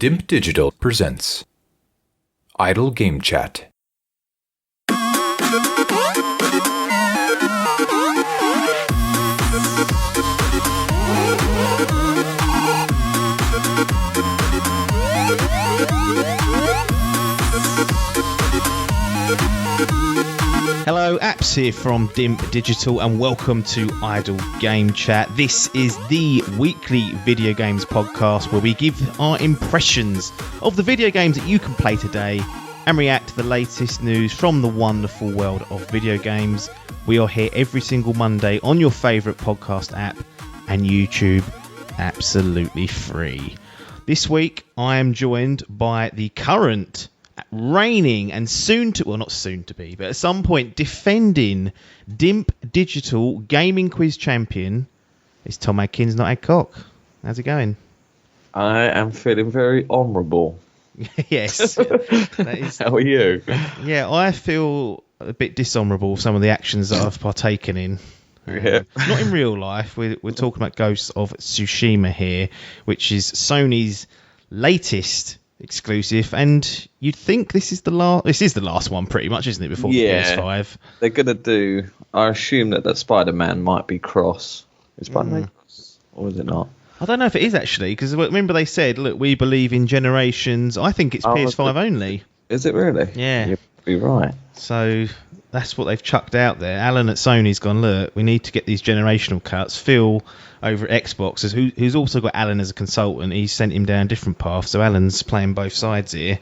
Dimp Digital Presents Idle Game Chat. Hello, Apps here from Dimp Digital and welcome to Idle Game Chat. This is the weekly video games podcast where we give our impressions of the video games that you can play today and react to the latest news from the wonderful world of video games. We are here every single Monday on your favourite podcast app and YouTube, absolutely free. This week I am joined by the current reigning and not soon to be, but at some point defending Dimp Digital Gaming Quiz champion. It's Tom Adkins, not Adcock. How's it going? I am feeling very honourable. Yes. That is, how are you? Yeah, I feel a bit dishonourable for some of the actions that I've partaken in. Yeah. Not in real life. We're talking about Ghosts of Tsushima here, which is Sony's latest exclusive, and you'd think this is the last one pretty much, isn't it, before the PS5? They're gonna do, I assume that Spider-Man might be cross. Is Spider-Man cross, or is it not? I don't know if it is actually, because remember they said, look, we believe in generations. I think it's PS5 only. Is it really? Yeah, you'd be right. So that's what they've chucked out there. Alan at Sony's gone, look, we need to get these generational cuts. Phil over at Xbox, who's also got Alan as a consultant, he's sent him down different paths, so Alan's playing both sides here.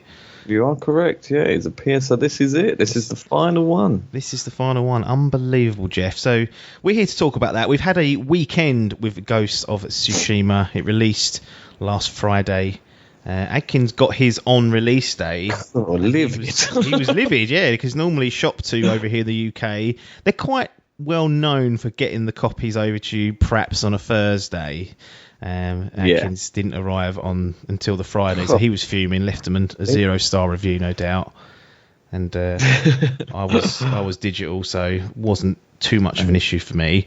You are correct, yeah, it's a PS, so this is it. This is the final one. This is the final one. Unbelievable, Jeff. So we're here to talk about that. We've had a weekend with Ghosts of Tsushima. It released last Friday. Adkins got his on release day. Oh, livid. He was livid, yeah, because normally Shop2 over here in the UK, they're quite well known for getting the copies over to you perhaps on a Thursday. Adkins didn't arrive until the Friday, so he was fuming, left him a 0-star review, no doubt. And I was digital, so wasn't too much of an issue for me.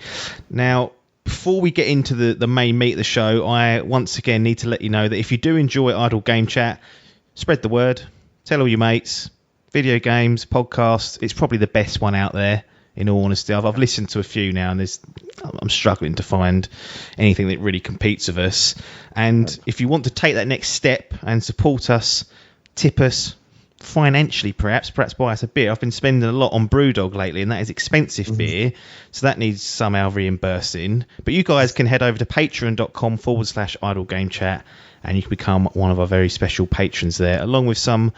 Now, before we get into the main meat of the show, I once again need to let you know that if you do enjoy Idle Game Chat, spread the word, tell all your mates. Video games, podcasts, it's probably the best one out there, in all honesty. I've listened to a few now, and I'm struggling to find anything that really competes with us. And if you want to take that next step and support us, tip us financially, perhaps buy us a beer. I've been spending a lot on Brewdog lately, and that is expensive beer, so that needs somehow reimbursing. But you guys can head over to patreon.com/Idle Game Chat, and you can become one of our very special patrons there, along with some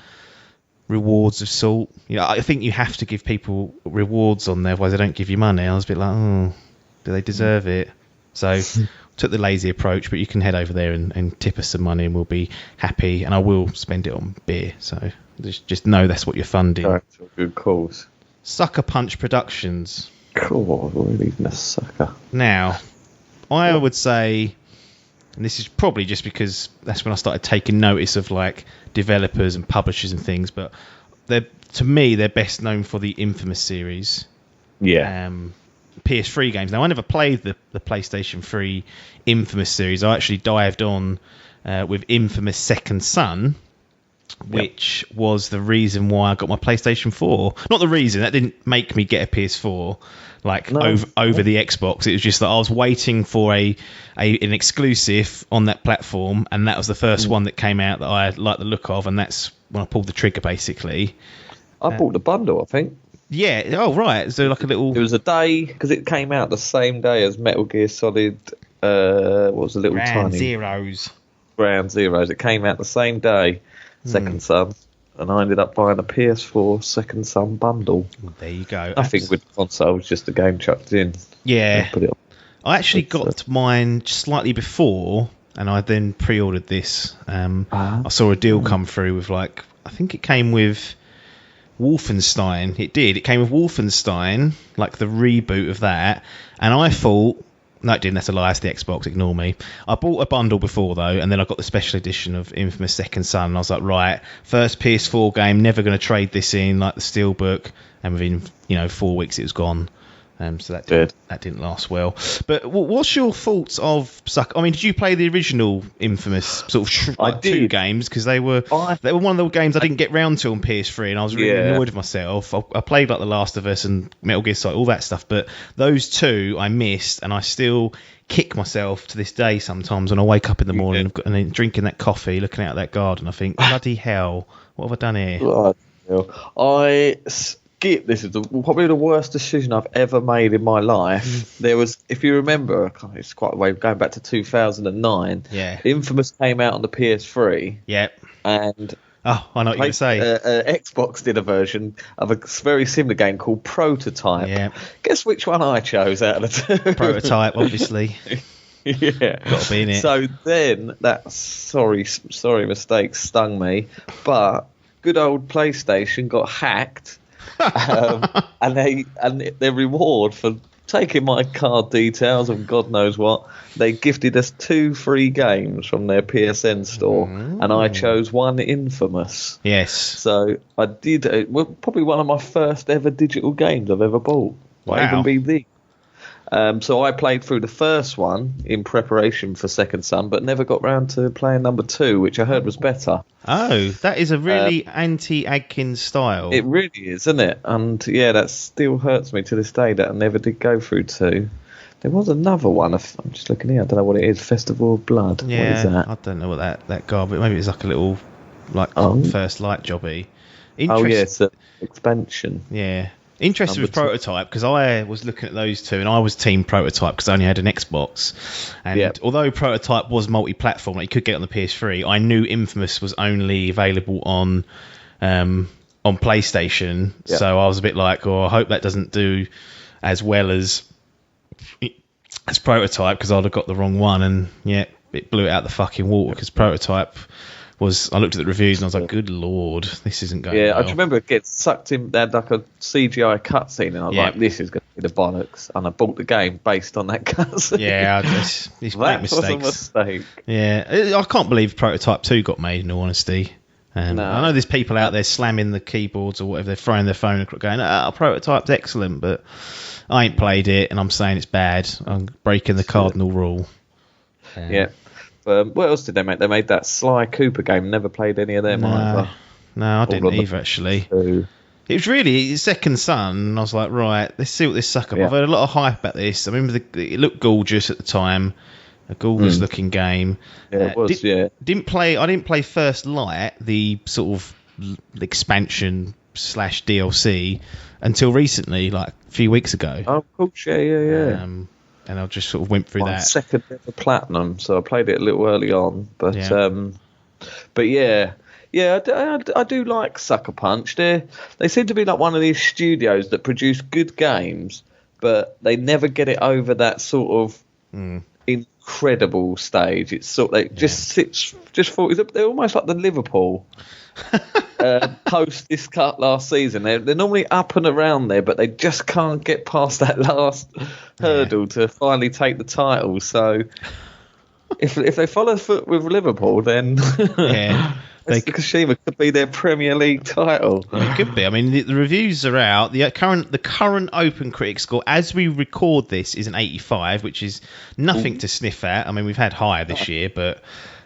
rewards of sort. I think you have to give people rewards on there, otherwise they don't give you money. I was a bit like, do they deserve it? So took the lazy approach, but you can head over there and tip us some money, and we'll be happy, and I will spend it on beer, so just know that's what you're funding. Good cause. Sucker Punch Productions. Cool, we're even a sucker. Now, I would say, and this is probably just because that's when I started taking notice of like developers and publishers and things, but to me they're best known for the Infamous series. Yeah. PS3 games. Now, I never played the PlayStation 3 Infamous series. I actually dived on with Infamous Second Son, which was the reason why I got my PlayStation 4. Not the reason, that didn't make me get a PS4 over the Xbox. It was just that I was waiting for an exclusive on that platform, and that was the first one that came out that I liked the look of, and that's when I pulled the trigger, basically. I bought the bundle, I think. Yeah, oh right, so like a little... It was a day, because it came out the same day as Metal Gear Solid, what was the little Ground tiny... Zeroes. Ground Zeroes. It came out the same day, Second Son, and I ended up buying a PS4 Second Son bundle. Well, there you go. Nothing with the console, just the game chucked in. Yeah. Put it on. I actually got mine slightly before, and I then pre-ordered this. I saw a deal come through with I think it came with Wolfenstein. It did. It came with Wolfenstein, like the reboot of that. And I thought, no, it didn't. That's a lie. It's the Xbox. Ignore me. I bought a bundle before, though, and then I got the special edition of Infamous Second Son. And I was like, right, first PS4 game, never going to trade this in, like the Steelbook. And within, 4 weeks, it was gone. So that didn't last well. But what's your thoughts of Sucker? I mean, did you play the original Infamous sort of 2 games? Because they were one of the games I didn't get round to on PS3, and I was really annoyed with myself. I played like The Last of Us and Metal Gear Solid, all that stuff, but those 2 I missed, and I still kick myself to this day sometimes when I wake up in the morning and then drinking that coffee, looking out that garden. I think, bloody hell, what have I done here? This is probably the worst decision I've ever made in my life. There was, if you remember, it's quite a way going back to 2009. Yeah. Infamous came out on the PS3. Yep. And I know what you're going to say. Xbox did a version of a very similar game called Prototype. Yeah. Guess which one I chose out of the 2? Prototype, obviously. Yeah. Got to be in it. So then that sorry mistake stung me, but good old PlayStation got hacked. And their reward for taking my card details and God knows what, they gifted us 2 free games from their PSN store, and I chose one Infamous. Yes. So I did. Probably one of my first ever digital games I've ever bought. Might even be the. So I played through the first one in preparation for Second Son, but never got round to playing number 2, which I heard was better. Oh, that is a really anti-Adkins style. It really is, isn't it? And yeah, that still hurts me to this day that I never did go through 2. There was another one. I'm just looking here. I don't know what it is. Festival of Blood. Yeah, what is that? I don't know what that garbage. Maybe it's like a little First Light jobby. Oh yeah, it's an expansion. Yeah. Interested with Prototype, because I was looking at those 2 and I was team Prototype because I only had an Xbox, and although Prototype was multi-platform, like you could get it on the PS3, I knew Infamous was only available on PlayStation, so I was a bit like, I hope that doesn't do as well as Prototype, because I'd have got the wrong one, and it blew it out the fucking water, because Prototype I looked at the reviews and I was like, good lord, this isn't going well. I just remember it gets sucked in. They had like a CGI cutscene, and I was like, this is going to be the bollocks. And I bought the game based on that cutscene. Yeah, these great mistakes. Was a mistake. Yeah, I can't believe Prototype 2 got made, in all honesty. I know there's people out there slamming the keyboards or whatever, they're throwing their phone across going, Prototype's excellent, but I ain't played it and I'm saying it's bad. I'm breaking the cardinal rule. Yeah. What else did they make? They made that Sly Cooper game. Never played any of them either. No, I didn't either, actually. It was really Second Son, and I was like, right, let's see what this sucker. I've heard a lot of hype about this. I remember it looked gorgeous at the time, a gorgeous looking game. Yeah, it was. I didn't play First Light, the sort of expansion / DLC, until recently, like a few weeks ago. Oh, of course, yeah. And I just sort of went through that. Second ever platinum, so I played it a little early on. But I do like Sucker Punch. They seem to be like one of these studios that produce good games, but they never get it over that sort of incredible stage. It's sort of they're almost like the Liverpool post this cut last season. They're normally up and around there, but they just can't get past that last hurdle to finally take the title. So if they follow foot with Liverpool, then Tsushima could be their Premier League title. It could be. I mean, the reviews are out. The current Open Critic score, as we record this, is an 85, which is nothing to sniff at. I mean, we've had higher this year, but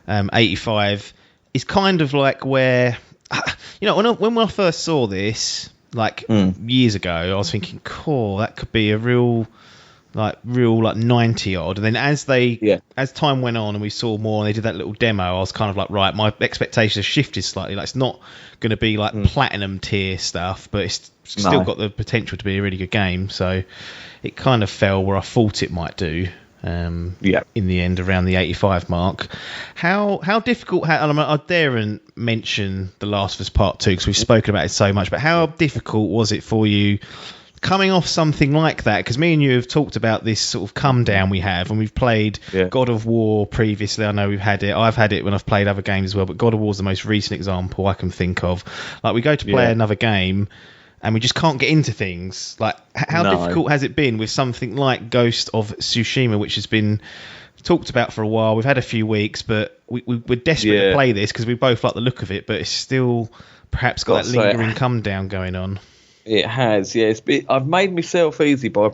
85 is kind of like where, when I first saw this, like years ago, I was thinking, cool, that could be a real 90 odd, and then as time went on and we saw more and they did that little demo, I was kind of like, right, my expectations have shifted slightly. Like, it's not going to be like platinum tier stuff, but it's still got the potential to be a really good game. So it kind of fell where I thought it might do. In the end, around the 85 mark. How difficult? I daren't mention The Last of Us Part 2 because we've spoken about it so much. But how difficult was it for you coming off something like that? Because me and you have talked about this sort of come down we have, and we've played God of War previously. I know we've had it. I've had it when I've played other games as well. But God of War is the most recent example I can think of. Like, we go to play another game, and we just can't get into things. Like, how difficult has it been with something like Ghost of Tsushima, which has been talked about for a while? We've had a few weeks, but we're desperate to play this because we both like the look of it, but it's still perhaps got that lingering come down going on. It has, yes. I've made myself easy by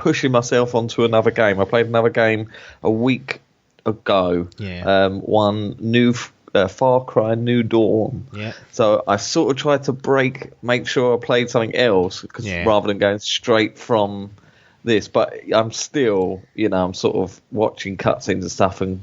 pushing myself onto another game. I played another game a week ago. Yeah. One new Far Cry New Dawn. Yeah. So I sort of tried to make sure I played something else rather than going straight from this. But I'm still, I'm sort of watching cutscenes and stuff, and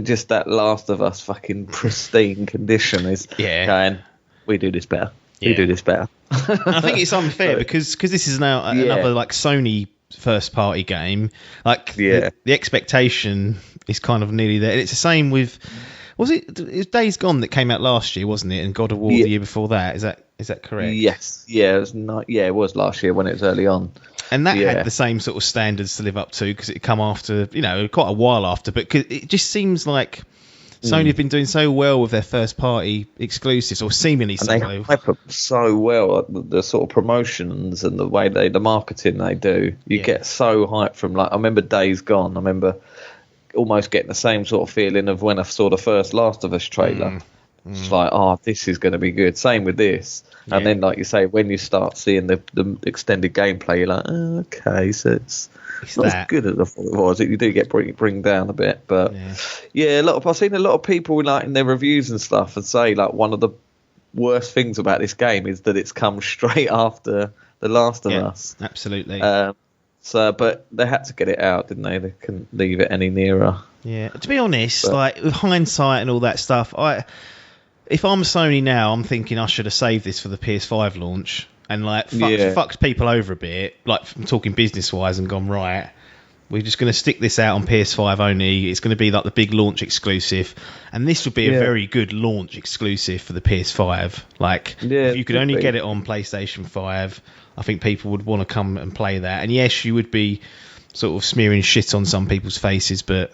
just that Last of Us fucking pristine condition is going, we do this better. We do this better. I think it's unfair because this is now another like Sony first party game. Like the expectation is kind of nearly there. And it's the same with it was Days Gone that came out last year, wasn't it? And God of War the year before that. Is that correct? Yes. Yeah, it was it was last year when it was early on. And that had the same sort of standards to live up to because it come after, quite a while after. But it just seems like Sony have been doing so well with their first party exclusives, or seemingly so well. They hype them so well, the sort of promotions and the way the marketing they do. You get so hyped from, like, I remember Days Gone. I remember almost getting the same sort of feeling of when I saw the first Last of Us trailer. It's like, this is going to be good. Same with this. And then, like you say, when you start seeing the extended gameplay, you're like, okay, so it's not as good as I thought it was. You do get bring down a bit, but I've seen a lot of people like in their reviews and stuff and say like one of the worst things about this game is that it's come straight after The Last of Us. Absolutely. But they had to get it out, didn't they? They couldn't leave it any nearer. Yeah. To be honest, like with hindsight and all that stuff, if I'm Sony now, I'm thinking I should have saved this for the PS5 launch and like fucked people over a bit, like I'm talking business wise, and gone, right, we're just going to stick this out on PS5 only. It's going to be like the big launch exclusive, and this would be a very good launch exclusive for the PS5. Like if you could only get it on PlayStation 5, I think people would want to come and play that. And yes, you would be sort of smearing shit on some people's faces, but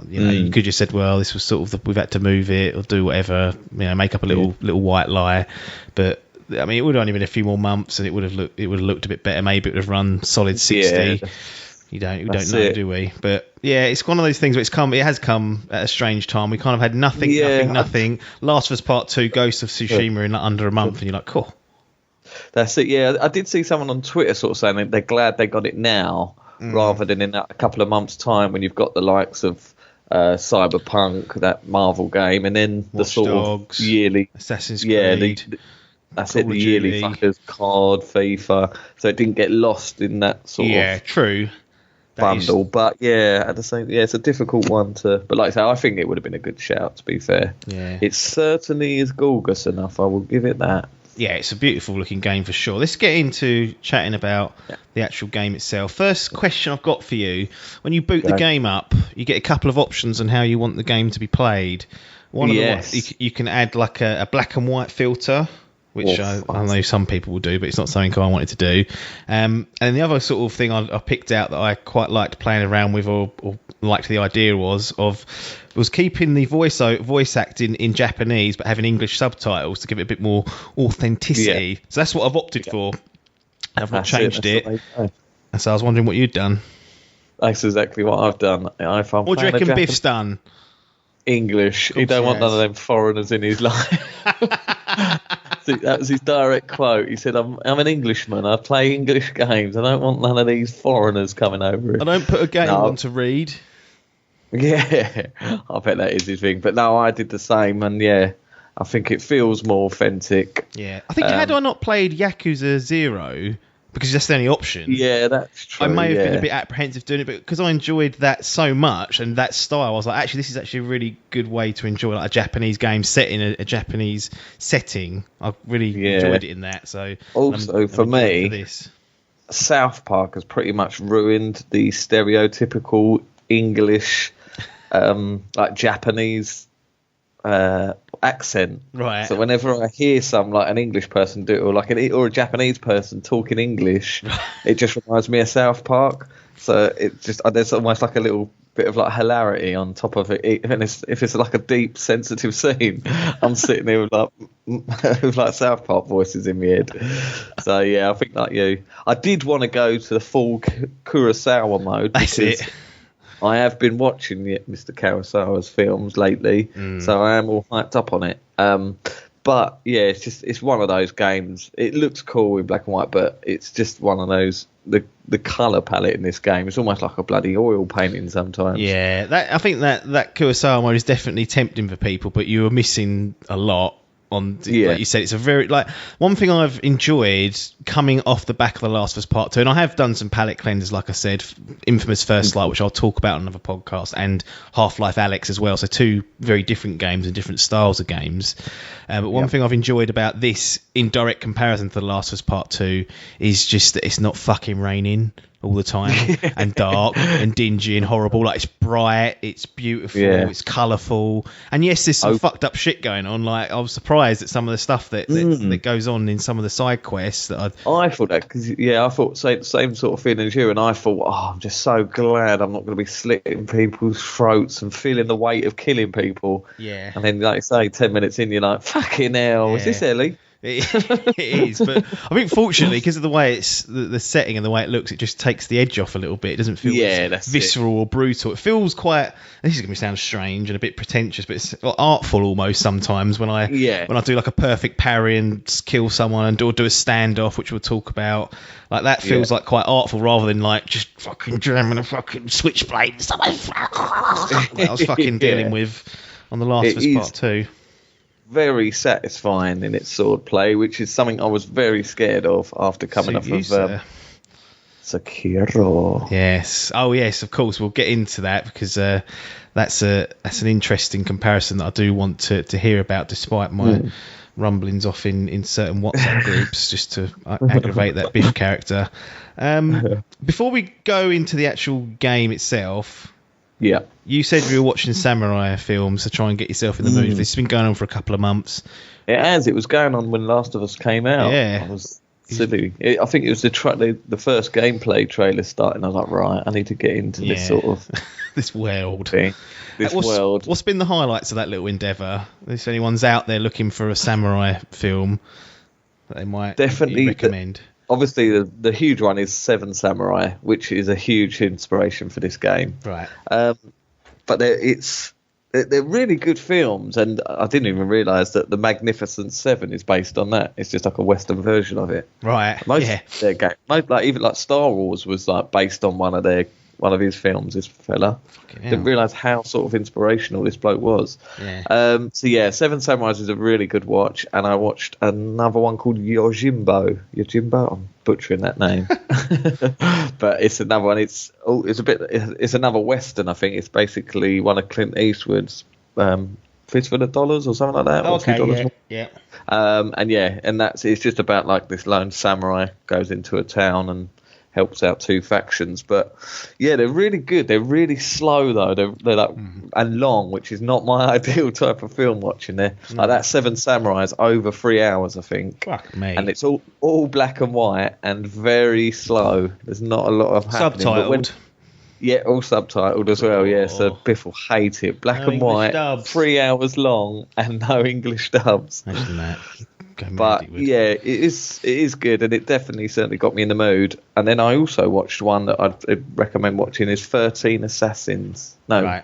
you could just said, well, this was sort of we've had to move it or do whatever, make up a little white lie. But I mean, it would have only been a few more months, and it would have looked a bit better. Maybe it would have run solid 60. We don't know, do we? But yeah, it's one of those things where it has come at a strange time. We kind of had nothing. Last of Us Part 2, Ghost of Tsushima in under a month, and you're like, cool. That's it. Yeah, I did see someone on Twitter sort of saying that they're glad they got it now. Rather than in a couple of months' time when you've got the likes of Cyberpunk, that Marvel game, and then the sort of yearly Assassin's Creed. The yearly fuckers, COD, FIFA. So it didn't get lost in that sort of true bundle. But at the same, it's a difficult one to. But like I say, I think it would have been a good shout. To be fair, it certainly is gorgeous enough. I will give it that. Yeah, it's a beautiful looking game for sure. Let's get into chatting about the actual game itself. First question I've got for you. When you boot the game up, you get a couple of options on how you want the game to be played. One of them, you can add like a black and white filter, which I know some people will do, but it's not something I wanted to do. And the other sort of thing I picked out that I quite liked playing around with or liked the idea was keeping the voice acting in Japanese but having English subtitles to give it a bit more authenticity. So that's what I've opted for. I've not changed it. And so I was wondering what you'd done. That's exactly what I've done. What do you reckon Biff's done? English. He don't want none of them foreigners in his life. That was his direct quote. He said, I'm an Englishman. I play English games. I don't want none of these foreigners coming over it. I don't put a game on to read. Yeah, I bet that is his thing. But no, I did the same. And I think it feels more authentic. Yeah. I think had I not played Yakuza 0, because that's the only option. Yeah, that's true. I may have been a bit apprehensive doing it, but because I enjoyed that so much and that style, I was like, actually, this is actually a really good way to enjoy like a Japanese game set in a Japanese setting. I really enjoyed it in that. So also for me, South Park has pretty much ruined the stereotypical English, like Japanese accent. Right. So whenever I hear an English person do it, or a Japanese person talking English, it just reminds me of South Park. So it just there's almost like a little bit of like hilarity on top of it. Even if it's like a deep, sensitive scene, I'm sitting there with like South Park voices in my head. So I think like you, I did want to go to the full Kurosawa mode. That's it. I have been watching Mr. Kurosawa's films lately, so I am all hyped up on it. But yeah, it's one of those games. It looks cool in black and white, but it's just one of those. The colour palette in this game, it's almost like a bloody oil painting sometimes. Yeah, I think that Kurosawa mode is definitely tempting for people, but you were missing a lot. Like you said, it's a very one thing I've enjoyed coming off the back of The Last of Us Part 2, and I have done some palette cleansers, like I said, Infamous First Light, which I'll talk about on another podcast, and Half-Life Alyx as well, so two very different games and different styles of games. But one thing I've enjoyed about this, in direct comparison to The Last of Us Part 2, is just that it's not fucking raining all the time and dark and dingy and horrible. Like, it's bright, it's beautiful, it's colourful, and yes, there's some fucked up shit going on. Like, I was surprised at some of the stuff that goes on in some of the side quests. I thought that because I thought the same sort of feeling as you, and I thought, I'm just so glad I'm not going to be slitting people's throats and feeling the weight of killing people. Yeah, and then, like you say, 10 minutes in, you're like, fucking hell, is this Ellie? It is, but I think fortunately, because of the way it's the setting and the way it looks, it just takes the edge off a little bit. It doesn't feel visceral or brutal. It feels quite. This is going to sound strange and a bit pretentious, but it's artful almost sometimes when I do like a perfect parry and kill someone and do a standoff, which we'll talk about. Like that feels like quite artful rather than like just fucking jamming a fucking switchblade and stuff. I was fucking dealing with on The Last of Us Part 2. Very satisfying in its swordplay, which is something I was very scared of after coming off of Sekiro. Yes. Oh, yes. Of course, we'll get into that because that's an interesting comparison that I do want to hear about, despite my rumblings off in certain WhatsApp groups, just to aggravate that Biff character. Before we go into the actual game itself. Yeah. You said you were watching samurai films to try and get yourself in the mood. This has been going on for a couple of months. It has. It was going on when Last of Us came out. Yeah. I was silly. I think it was the first gameplay trailer starting. I was like, right, I need to get into this sort of this world. Thing. World. What's been the highlights of that little endeavour? If anyone's out there looking for a samurai film that they might definitely recommend. Obviously, the huge one is Seven Samurai, which is a huge inspiration for this game. Right. But they're really good films, and I didn't even realise that The Magnificent Seven is based on that. It's just like a Western version of it. Right. Most their games, even like Star Wars was like based on one of his films. This fella didn't realise how sort of inspirational this bloke was. Yeah. Seven Samurai is a really good watch, and I watched another one called Yojimbo. I'm butchering that name, but it's another one. It's another Western. I think it's basically one of Clint Eastwood's Fistful of Dollars or something like that. Okay. Yeah. And it's just about like this lone samurai goes into a town and helps out two factions. But yeah, they're really good. They're really slow though. They're like and long, which is not my ideal type of film watching. There like that Seven Samurai is over 3 hours, I think. Fuck me. And it's all black and white and very slow. There's not a lot of happening. Subtitled. All subtitled as well. Yeah, so Biff will hate it. Black and white, dubs. 3 hours long, and no English dubs. Imagine that. But yeah, it is good, and it certainly got me in the mood. And then I also watched one that I'd recommend watching is 13 Assassins. No, right.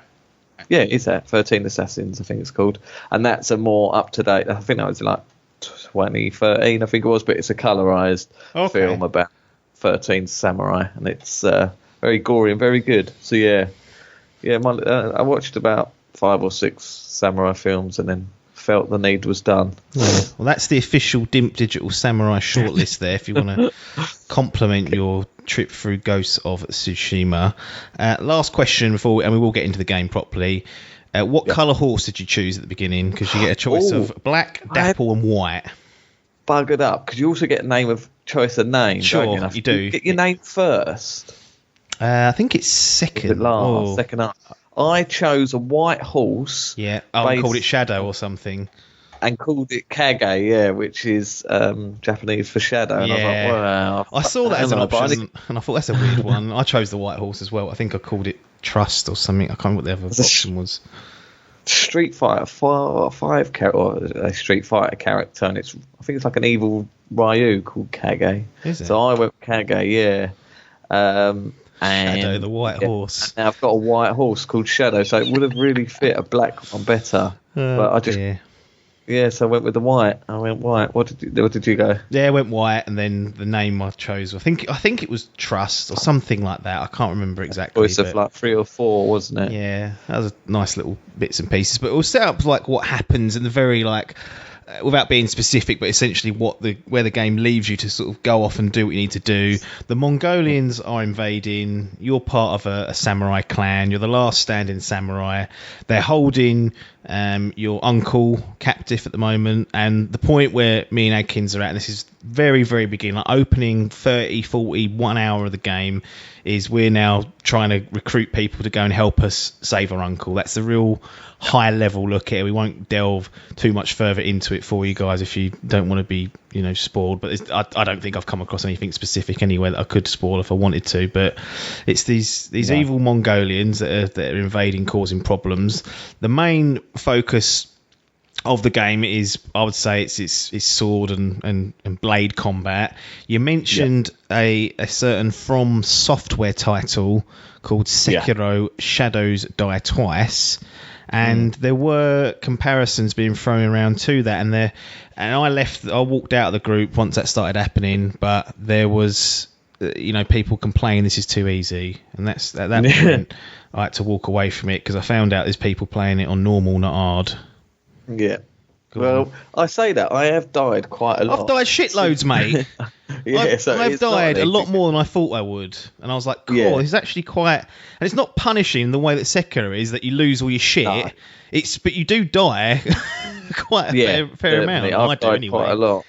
Yeah, is that 13 Assassins? I think it's called, and that's a more up to date. I think that was like 2013, I think it was, but it's a colorized film about 13 samurai, and it's very gory and very good. So yeah. I watched about 5 or 6 samurai films, and then felt the need was done. Well, that's the official Dimp Digital Samurai shortlist there, if you want to compliment your trip through Ghosts of Tsushima. Last question before we will get into the game properly. What colour horse did you choose at the beginning? Because you get a choice of black, dapple and white. Buggered up, because you also get a choice of name. Sure, don't you? You do. You get your name first. I think it's second. Second up. I chose a white horse. Yeah. I called it Shadow or something. And called it Kage, which is Japanese for shadow. And I was like, wow. I saw that as an option, and I thought that's a weird one. I chose the white horse as well. I think I called it Trust or something. I can't remember what the other option was. Street Fighter 5 character, or a Street Fighter character, and I think it's like an evil Ryu called Kage. Is it? So I went Kage, yeah. Shadow, the white horse. And now I've got a white horse called Shadow, so it would have really fit a black one better. But I just Yeah, so I went with the white. I went white. What did you go? Yeah, I went white, and then the name I chose, I think it was Trust or something like that. I can't remember exactly. Choice of like 3 or 4, wasn't it? Yeah, that was a nice little bits and pieces. But it was set up like what happens in the very like. Without being specific, but essentially where the game leaves you to sort of go off and do what you need to do. The Mongolians are invading. You're part of a samurai clan. You're the last standing samurai. They're holding your uncle captive at the moment. And the point where me and Adkins are at, and this is very, very beginning, like opening 30, 40, 1 hour of the game, is we're now trying to recruit people to go and help us save our uncle. That's the real high level look at it. We won't delve too much further into it for you guys if you don't want to be, spoiled. But I don't think I've come across anything specific anywhere that I could spoil if I wanted to. But it's these evil Mongolians that are invading, causing problems. The main focus of the game is, I would say, it's sword and blade combat. You mentioned a certain From Software title called Sekiro Shadows Die Twice, and there were comparisons being thrown around to that, and I walked out of the group once that started happening, but there was people complaining this is too easy, and that's at that point I had to walk away from it because I found out there's people playing it on normal, not hard. Yeah. Well, I say that I have died quite a lot. I've died shitloads, mate. I've died a lot more than I thought I would, and I was like, "Cool, this is actually quite." And it's not punishing the way that Sekiro is, that you lose all your shit. No. But you do die quite a fair amount. I've died anyway. Quite a lot.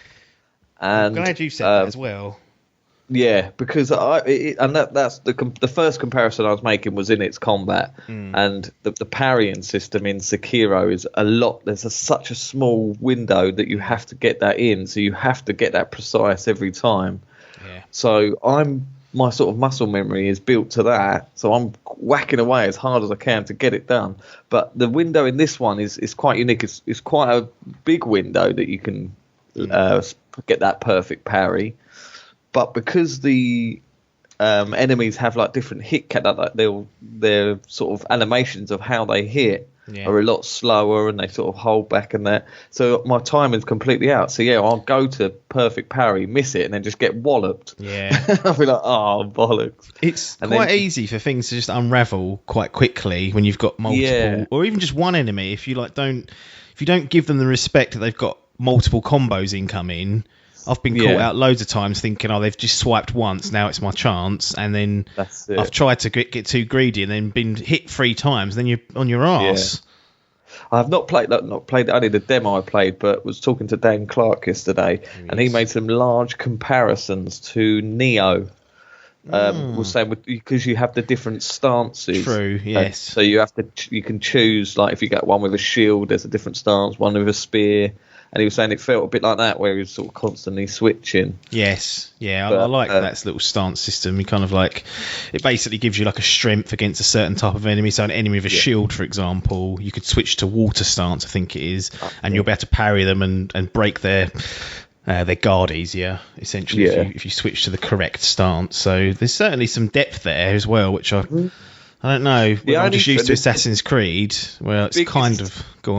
And I'm glad you said that as well. Yeah, because that's the first comparison I was making was in its combat, and the parrying system in Sekiro is a lot. There's such a small window that you have to get that in, so you have to get that precise every time. Yeah. So my sort of muscle memory is built to that, so I'm whacking away as hard as I can to get it done. But the window in this one is quite unique. It's quite a big window that you can get that perfect parry. But because the enemies have like different hit their sort of animations of how they hit are a lot slower, and they sort of hold back and that. So my timing's completely out. So I'll go to perfect parry, miss it, and then just get walloped. Yeah, I'll be like, oh bollocks. It's quite easy for things to just unravel quite quickly when you've got multiple, or even just one enemy. If you don't give them the respect that they've got multiple combos incoming. I've been caught out loads of times thinking, they've just swiped once, now it's my chance, and then I've tried to get too greedy and then been hit 3 times, then you're on your arse. Yeah. I've not played only the demo I played, but was talking to Dan Clark yesterday, and he made some large comparisons to Neo. Was saying because you have the different stances. True, yes. So you can choose, like if you get one with a shield, there's a different stance, one with a spear. And he was saying it felt a bit like that, where he was sort of constantly switching. Yes, yeah, I like that little stance system. You kind of like, it basically gives you like a strength against a certain type of enemy. So an enemy with a shield, for example, you could switch to water stance, I think it is, and you'll be able to parry them and break their guard easier, essentially, if you switch to the correct stance. So there's certainly some depth there as well, which I don't know. I'm just used to Assassin's Creed, where it's kind of go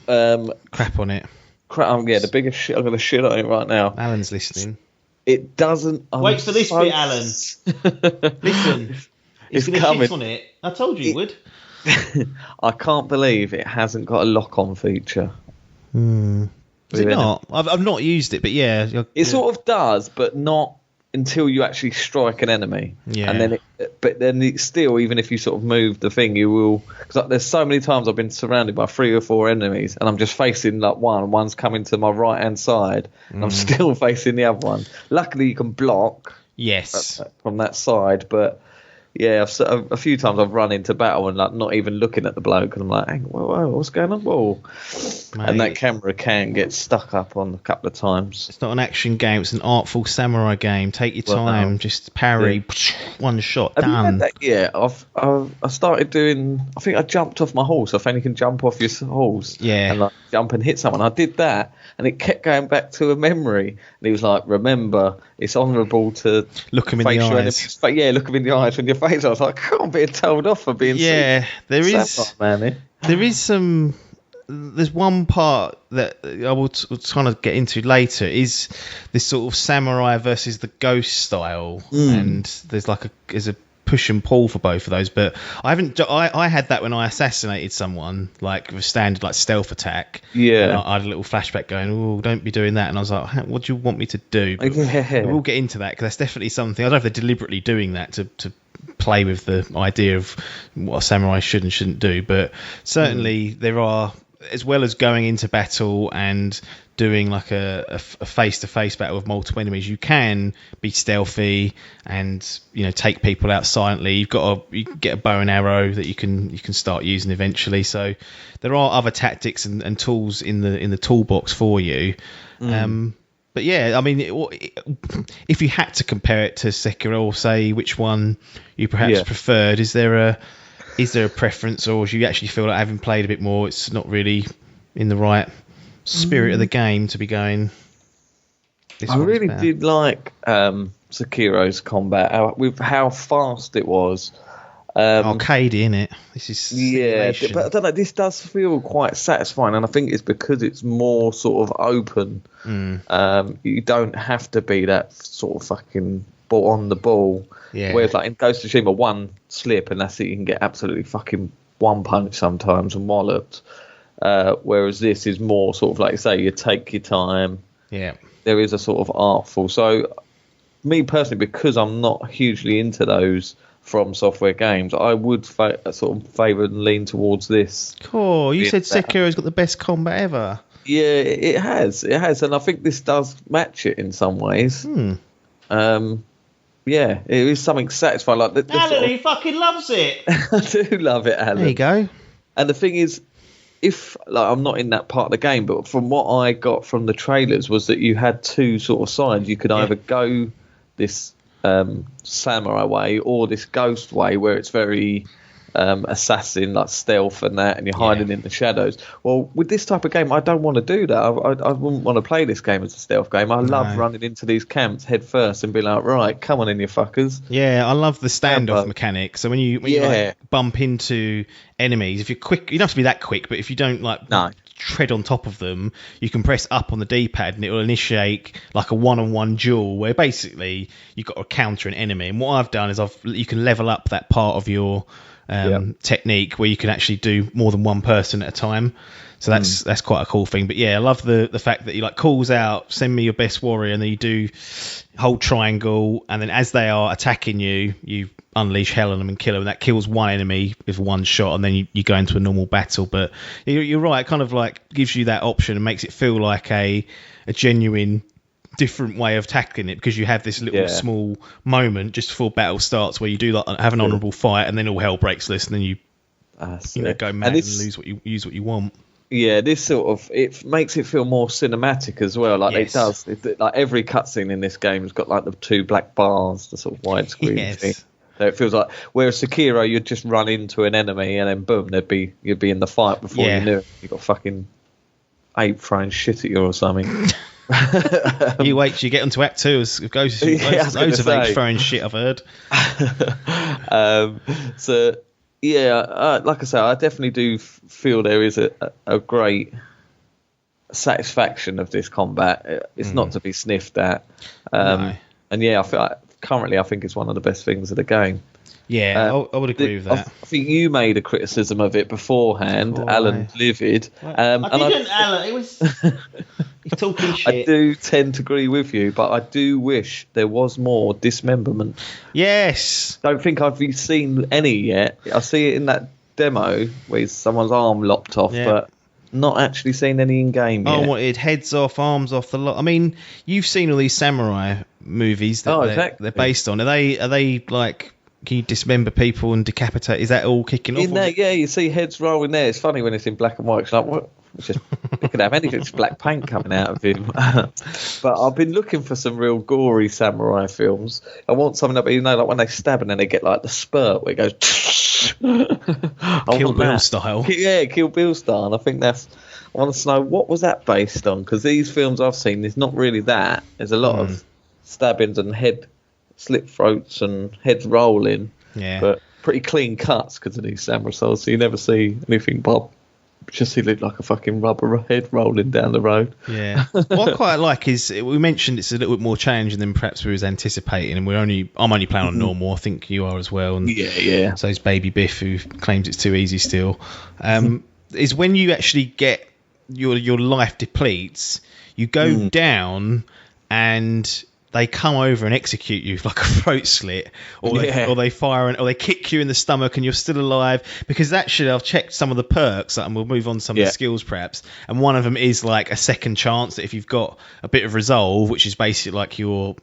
on crap on it. The biggest shit. I'm going to shit on it right now. Alan's listening. It doesn't. Wait for this bit, Alan. Listen, it's coming. Shit on it. I told you it would. I can't believe it hasn't got a lock-on feature. Is it not? I've not used it, but it sort of does, but not until you actually strike an enemy. Yeah. And then it's still, even if you sort of move the thing, you will. Because there's so many times I've been surrounded by 3 or 4 enemies, and I'm just facing like one's coming to my right hand side, and I'm still facing the other one. Luckily, you can block. Yes. From that side, but. Yeah, a few times I've run into battle and like not even looking at the bloke, and I'm like, whoa, what's going on? Whoa. Mate, and that camera can get stuck up on a couple of times. It's not an action game, it's an artful samurai game. Take your time, just parry, one shot, Have done. You had that? Yeah, I started doing, I think I jumped off my horse. I think you can jump off your horse and like jump and hit someone. I did that, and it kept going back to a memory. And he was like, remember, it's honourable to look him in the eyes. Look him in the eyes when you're face. I was like, I'm being told off for being there is some there's one part that I will trying to get into later is this sort of samurai versus the ghost style, and there's a push and pull for both of those. But I had that when I assassinated someone, like with a standard like stealth attack. Yeah, I had a little flashback going, "Oh, don't be doing that." And I was like, "What do you want me to do?" But we'll get into that because that's definitely something. I don't know if they're deliberately doing that to play with the idea of what a samurai should and shouldn't do, but certainly there are, as well as going into battle and doing like a face-to-face battle with multiple enemies, you can be stealthy and take people out silently. You can get a bow and arrow that you can start using eventually. So there are other tactics and tools in the toolbox for you. But yeah, I mean, if you had to compare it to Sekiro, or say which one you perhaps preferred, is there a preference, or do you actually feel like having played a bit more, it's not really in the right spirit of the game to be going? I really did like Sekiro's combat, with how fast it was. Arcade, innit? This is simulation. But I don't know. This does feel quite satisfying, and I think it's because it's more sort of open. You don't have to be that sort of fucking ball on the ball. Yeah. Whereas like in Ghost of Tsushima, one slip and that's it. You can get absolutely fucking one punch sometimes and walloped. Whereas this is more sort of like you say, you take your time. Yeah. There is a sort of artful. So me personally, because I'm not hugely into those From Software games, I would sort of favour and lean towards this. Cool. You said Sekiro's got the best combat ever. Yeah, it has, and I think this does match it in some ways. Yeah, it is something satisfying. Like Alan, he fucking loves it. I do love it, Alan. There you go. And the thing is, if I'm not in that part of the game, but from what I got from the trailers was that you had two sort of sides. You could either go this samurai way or this ghost way, where it's very assassin, like stealth and that, and you're hiding in the shadows. Well, with this type of game, I don't want to do that. I wouldn't want to play this game as a stealth game. I love running into these camps head first and be like, right, come on in, you fuckers. Yeah, I love the standoff mechanic. So when you like, bump into enemies, if you're quick, you don't have to be that quick, but if you don't tread on top of them, you can press up on the D-pad and it will initiate like a one-on-one duel where basically you've got to counter an enemy. And what I've done is you can level up that part of your technique where you can actually do more than one person at a time. So that's quite a cool thing. But yeah, I love the fact that you like calls out, send me your best warrior, and then you do hold triangle, and then as they are attacking you, you unleash hell on them and kill them. And that kills one enemy with one shot, and then you go into a normal battle. But you're right, it kind of like gives you that option and makes it feel like a genuine different way of tackling it, because you have this little small moment just before battle starts where you do have an honourable fight, and then all hell breaks loose, and then you go mad and use what you want. Yeah, this sort of it makes it feel more cinematic as well. Like it does. Like every cutscene in this game has got like the two black bars, the sort of widescreen thing. So it feels like, whereas Sekiro, you'd just run into an enemy and then boom, you'd be in the fight before you knew it. You got fucking ape throwing shit at you or something. You wait till you get onto Act 2 as Ghost. Loads of apes throwing shit, I've heard. So yeah, like I say, I definitely do feel there is a great satisfaction of this combat. It's not to be sniffed at. And yeah, I feel like currently I think it's one of the best things of the game. Yeah, I would agree with that. I think you made a criticism of it beforehand, Alan Livid. I didn't, Alan. It was you're talking shit. I do tend to agree with you, but I do wish there was more dismemberment. Yes. Don't think I've seen any yet. I see it in that demo where someone's arm lopped off, but not actually seen any in game yet. I wanted heads off, arms off, the lot. I mean, you've seen all these samurai movies that they're based on. Are they like? Can you dismember people and decapitate? Is that all kicking off? In there, yeah, you see heads rolling there. It's funny when it's in black and white. It's like, what? It's just, it could have anything. It's black paint coming out of him. But I've been looking for some real gory samurai films. I want something that, like when they stab and then they get like the spurt where it goes. Kill Bill style. Yeah, Kill Bill style. And I think I want to know, what was that based on? Because these films I've seen, there's not really that. There's a lot of stabbings and slit throats and heads rolling, but pretty clean cuts because of these samurai swords, so you never see anything Just he looked like a fucking rubber head rolling down the road. Yeah. What I quite like is we mentioned it's a little bit more challenging than perhaps we was anticipating, and I'm only playing on normal. I think you are as well. And yeah. So is Baby Biff, who claims it's too easy still. Is when you actually get your life depletes, you go down and they come over and execute you like a throat slit, or they fire or they kick you in the stomach and you're still alive. Because actually, I've checked some of the perks, and we'll move on to some of the skills perhaps. And one of them is like a second chance that if you've got a bit of resolve, which is basically like you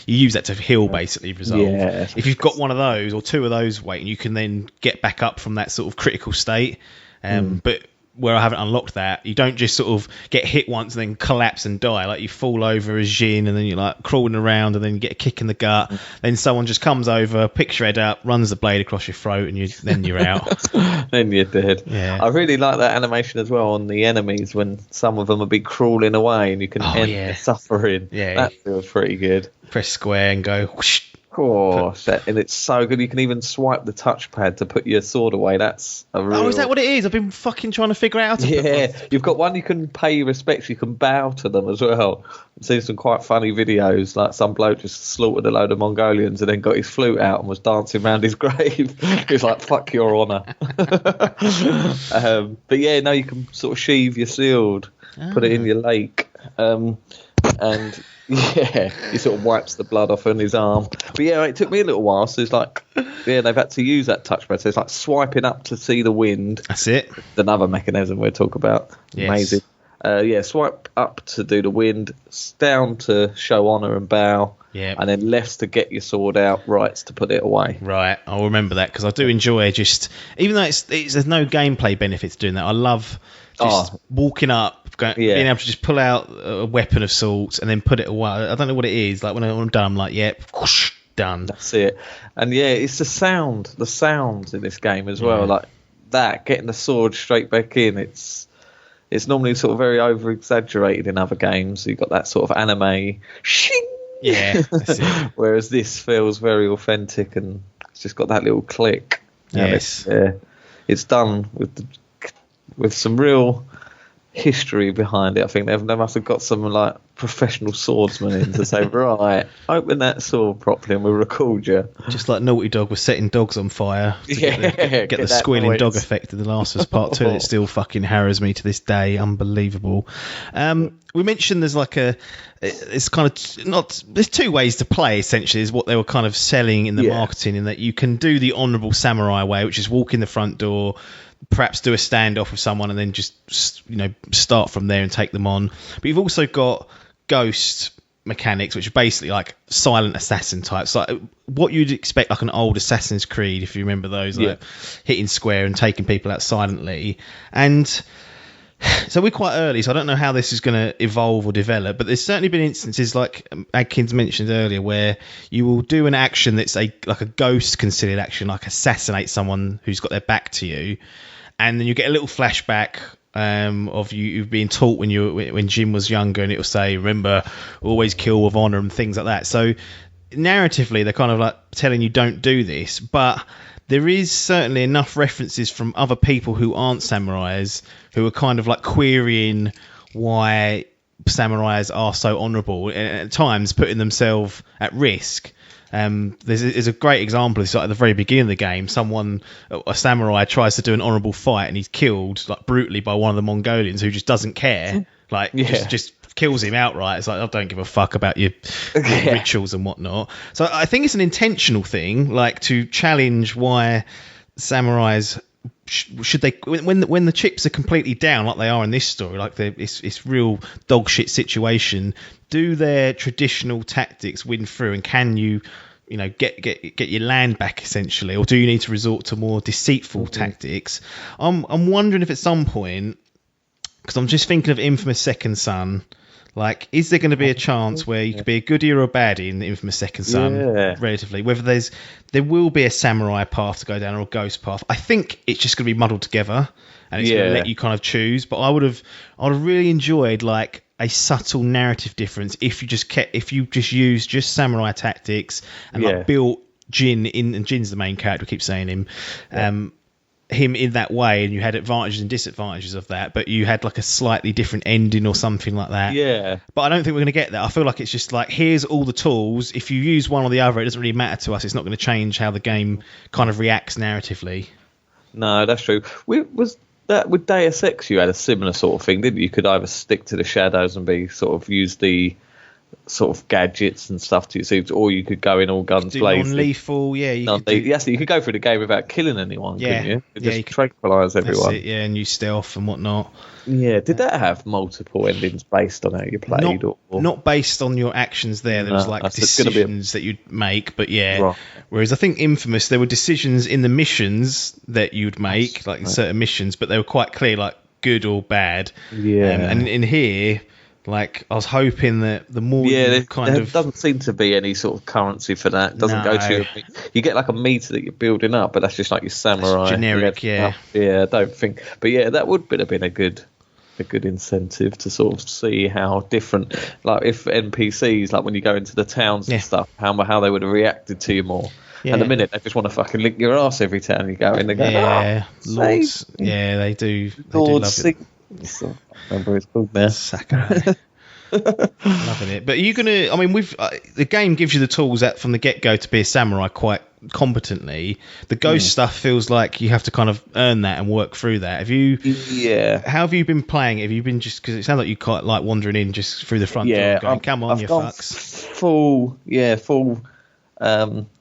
use that to heal basically resolve. Yeah. If you've got one of those or two of those waiting, you can then get back up from that sort of critical state. But where I haven't unlocked that, you don't just sort of get hit once and then collapse and die. Like you fall over as Jin and then you're like crawling around and then you get a kick in the gut. Then someone just comes over, picks your head up, runs the blade across your throat, and then you're out. Then you're dead. Yeah. I really like that animation as well on the enemies when some of them will be crawling away and you can end their suffering. Yeah. That feels pretty good. Press square and go whoosh. Oh, and it's so good. You can even swipe the touchpad to put your sword away. That's a real... Oh, is that what it is? I've been fucking trying to figure out. You've got one you can pay your respects. You can bow to them as well. I've seen some quite funny videos, like some bloke just slaughtered a load of Mongolians and then got his flute out and was dancing around his grave. He was like, "Fuck your honour." But yeah, no, you can sort of sheathe your shield, put it in your lake, and. Yeah, he sort of wipes the blood off on his arm. But yeah, it took me a little while. So it's like, they've had to use that touchpad. So it's like swiping up to see the wind. That's it. Another mechanism we'll talk about. Yes. Amazing. Swipe up to do the wind, down to show honour and bow, and then left to get your sword out, rights to put it away. Right, I'll remember that because I do enjoy even though there's no gameplay benefit to doing that. I love just walking up. Being able to just pull out a weapon of sorts and then put it away. I don't know what it is. Like when I'm done, I'm like, whoosh, done. That's it. And it's the sounds in this game as well. Like that, getting the sword straight back in. It's normally sort of very over exaggerated in other games. You've got that sort of anime shing. Yeah, that's it. Whereas this feels very authentic and it's just got that little click. Yes. It's done with some real history behind it. I think they must have got some like professional swordsmen in to say, right, open that sword properly and we'll record you. Just like Naughty Dog was setting dogs on fire to get the squealing dog effect in The Last of Us Part 2. It still fucking harrows me to this day. Unbelievable. We mentioned there's like it's kind of there's two ways to play essentially is what they were kind of selling in the marketing, in that you can do the honourable samurai way, which is walk in the front door, perhaps do a standoff with someone and then just start from there and take them on. But you've also got ghost mechanics, which are basically like silent assassin types, like what you'd expect like an old Assassin's Creed, if you remember those, like hitting square and taking people out silently. And so we're quite early, so I don't know how this is going to evolve or develop, but there's certainly been instances like Adkins mentioned earlier where you will do an action that's like a ghost considered action, like assassinate someone who's got their back to you, and then you get a little flashback of you being taught when Jim was younger, and it'll say, remember, always kill with honour and things like that. So narratively they're kind of like telling you don't do this, but there is certainly enough references from other people who aren't samurais who are kind of like querying why samurais are so honourable and at times putting themselves at risk. There's a great example of this at the very beginning of the game. A samurai tries to do an honourable fight and he's killed like brutally by one of the Mongolians who just doesn't care, just kills him outright. It's like, I don't give a fuck about your rituals and whatnot. So I think it's an intentional thing, like to challenge why samurais should they, when the chips are completely down like they are in this story, like it's real dog shit situation, do their traditional tactics win through, and can you get your land back essentially, or do you need to resort to more deceitful tactics? I'm wondering if at some point, because I'm just thinking of Infamous Second Son, like, is there going to be a chance where you could be a goodie or a baddie in the Infamous Second Son, relatively? Whether there will be a samurai path to go down or a ghost path. I think it's just going to be muddled together, and it's going to let you kind of choose. But I would have really enjoyed like a subtle narrative difference if you just used samurai tactics and like built Jin in, and Jin's the main character. We keep saying him. him in that way, and you had advantages and disadvantages of that, but you had like a slightly different ending or something like that. Yeah. But I don't think we're going to get that. I feel like it's just like, here's all the tools. If you use one or the other, it doesn't really matter to us. It's not going to change how the game kind of reacts narratively. No, that's true. Was that with Deus Ex? You had a similar sort of thing, didn't you? You could either stick to the shadows and be sort of use the sort of gadgets and stuff to your or you could go in all guns blazing. Non-lethal, yeah. You could go through the game without killing anyone, couldn't you? You could tranquilise everyone. And use stealth and whatnot. Yeah, did that have multiple endings based on how you played? Not based on your actions there. There was like decisions that you'd make, but yeah. Right. Whereas I think Infamous, there were decisions in the missions that you'd make, like in certain missions, but they were quite clear, like good or bad. Yeah. And in here, like, I was hoping that the more there doesn't seem to be any sort of currency for that. It doesn't go to you get like a meter that you're building up, but that's just like your samurai. That's generic, yeah. Yeah, I don't think. But yeah, that would have been a good incentive to sort of see how different, like if NPCs, like when you go into the towns and stuff, how they would have reacted to you more. Yeah. And the minute they just want to fucking lick your ass every time you go in, they go, Lords. Yeah, they do. They do love it. I remember what it's called now. Sakurai. Loving it. But are you gonna? I mean, the game gives you the tools from the get go to be a samurai quite competently. The ghost stuff feels like you have to kind of earn that and work through that. Have you? Yeah. How have you been playing? Have you been just because it sounds like you quite like wandering in just through the front door, going, "Come on, you fucks." Full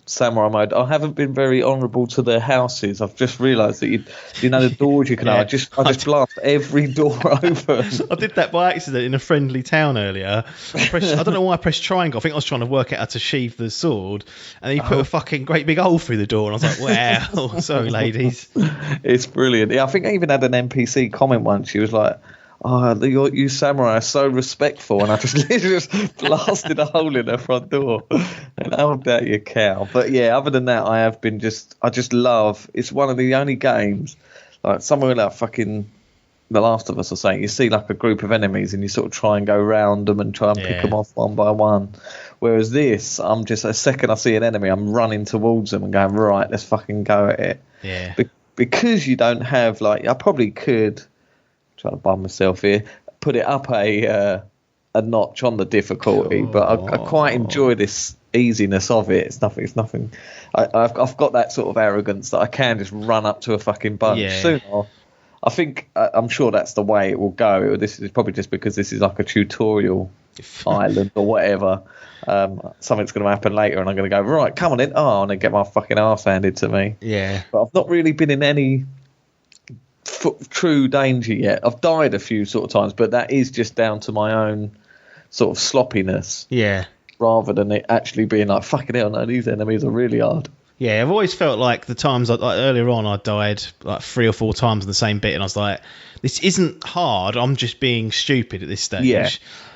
samurai mode. I haven't been very honourable to their houses. I've just realised that you know the doors you can I just blast every door open. I did that by accident in a friendly town earlier. I don't know why I pressed triangle. I think I was trying to work out how to sheathe the sword, and he put a fucking great big hole through the door, and I was like, wow. Sorry, ladies. It's brilliant. Yeah, I think I even had an NPC comment once. She was like, "Oh, you samurai are so respectful," and I just literally just blasted a hole in her front door. And how about your cow? But yeah, other than that, I just love. It's one of the only games, like somewhere like fucking The Last of Us or something. You see like a group of enemies, and you sort of try and go round them and try and pick them off one by one. Whereas this, I'm just a second I see an enemy, I'm running towards them and going, right, let's fucking go at it. Yeah. Because you don't have like, I probably could. Trying to bum myself here, put it up a notch on the difficulty, but I quite enjoy this easiness of it. It's nothing. I've got that sort of arrogance that I can just run up to a fucking bunch. Sooner, I think I'm sure that's the way it will go. This is probably just because this is like a tutorial island or whatever. Something's going to happen later, and I'm going to go right. Come on in. And then get my fucking arse handed to me. Yeah, but I've not really been in any true danger yet. I've died a few sort of times, but that is just down to my own sort of sloppiness. Yeah. Rather than it actually being like, fucking hell, no, these enemies are really hard. Yeah, I've always felt like the times like earlier on I died like 3 or 4 times in the same bit, and I was like, this isn't hard, I'm just being stupid at this stage. Yeah.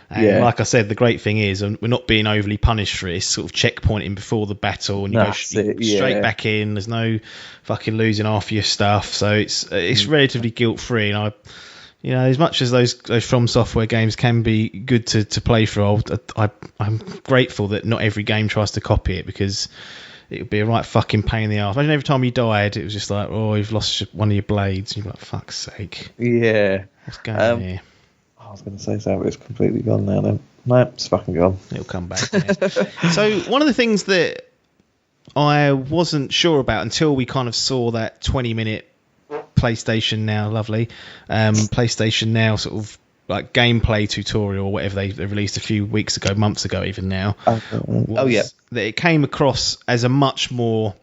And like I said, the great thing is we're not being overly punished for it. It's sort of checkpointing before the battle, and you go straight back in. There's no fucking losing half your stuff, so it's relatively guilt free. And as much as those From Software games can be good to play through, I'm grateful that not every game tries to copy it, because it would be a right fucking pain in the arse. Imagine every time you died, it was just like, you've lost one of your blades, and you're like, fuck's sake. Yeah. What's going on here? I was going to say so, but it's completely gone now then. No, it's fucking gone. It'll come back. So one of the things that I wasn't sure about until we kind of saw that 20-minute PlayStation Now, PlayStation Now sort of like gameplay tutorial or whatever they released a few weeks ago, months ago even now. That it came across as a much more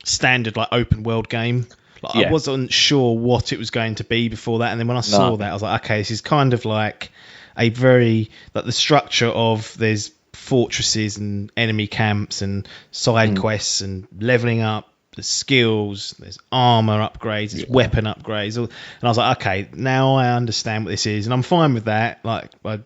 standard like open world game. I wasn't sure what it was going to be before that, and then when I saw that, I was like, okay, this is kind of like a very like the structure of there's fortresses and enemy camps and side quests and leveling up. There's skills, there's armor upgrades, there's weapon upgrades, and I was like, okay, now I understand what this is, and I'm fine with that. Like, I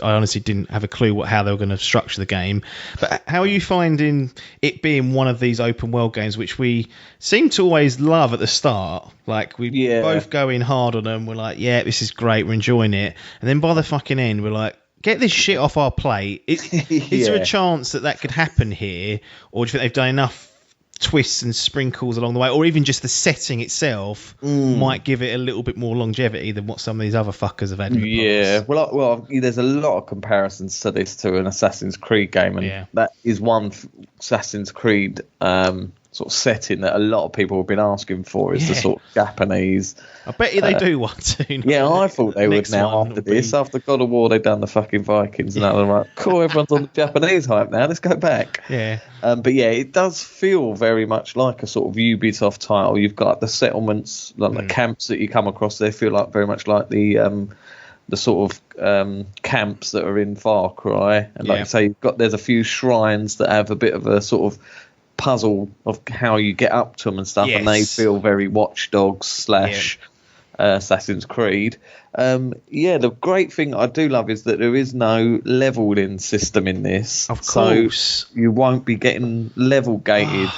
honestly didn't have a clue how they were going to structure the game. But how are you finding it being one of these open world games, which we seem to always love at the start? Like we both go in hard on them. We're like, yeah, this is great, we're enjoying it, and then by the fucking end, we're like, get this shit off our plate. Is there a chance that could happen here, or do you think they've done enough twists and sprinkles along the way, or even just the setting itself might give it a little bit more longevity than what some of these other fuckers have had in the past. Well, there's a lot of comparisons to this to an Assassin's Creed game, and that is one Assassin's Creed sort of setting that a lot of people have been asking for, is the sort of Japanese. I bet you they do one soon. Yeah, I thought they would now after this. After God of War, they've done the fucking Vikings, and they're like, cool, everyone's on the Japanese hype now, let's go back. Yeah. But yeah, it does feel very much like a sort of Ubisoft title. You've got the settlements, like the camps that you come across, they feel like very much like the sort of camps that are in Far Cry. And like you say, there's a few shrines that have a bit of a sort of puzzle of how you get up to them and stuff, and they feel very Watch Dogs / Assassin's Creed. The great thing I do love is that there is no leveling system in this. Of course. So you won't be getting level gated.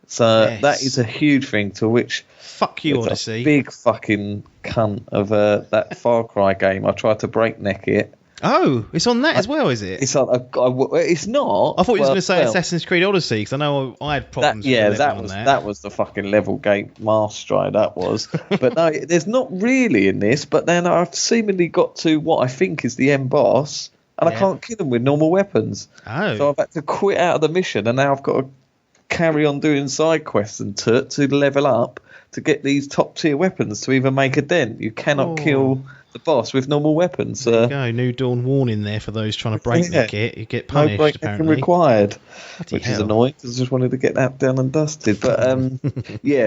So that is a huge thing, to which fuck you, Odyssey. A big fucking cunt of that Far Cry game. I tried to breakneck it. Oh, it's on that as well, is it? It's it's not. I thought you was going to say Assassin's Creed Odyssey, because I know I had problems with that was the fucking level gate mastery, that was. But no, there's not really in this, but then I've seemingly got to what I think is the end boss, and I can't kill them with normal weapons. Oh. So I've had to quit out of the mission, and now I've got to carry on doing side quests and to level up to get these top tier weapons to even make a dent. You cannot kill the boss with normal weapons. There you go, New Dawn warning there for those trying to breakneck it. You get punished, no apparently. required, Bloody which hell. is annoying, because I just wanted to get that done and dusted. But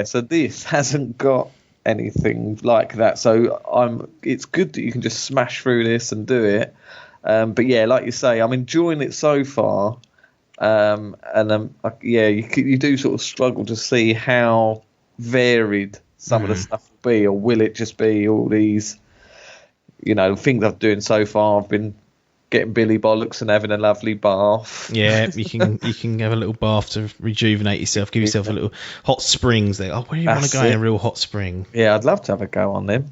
so this hasn't got anything like that. So it's good that you can just smash through this and do it. But yeah, like you say, I'm enjoying it so far. You do sort of struggle to see how varied some of the stuff will be, or will it just be all these, things I'm doing so far. I've been getting Billy Bollocks and having a lovely bath. Yeah, you can have a little bath to rejuvenate yourself, give yourself a little hot springs there. Oh, where do you want to go in a real hot spring? Yeah, I'd love to have a go on them.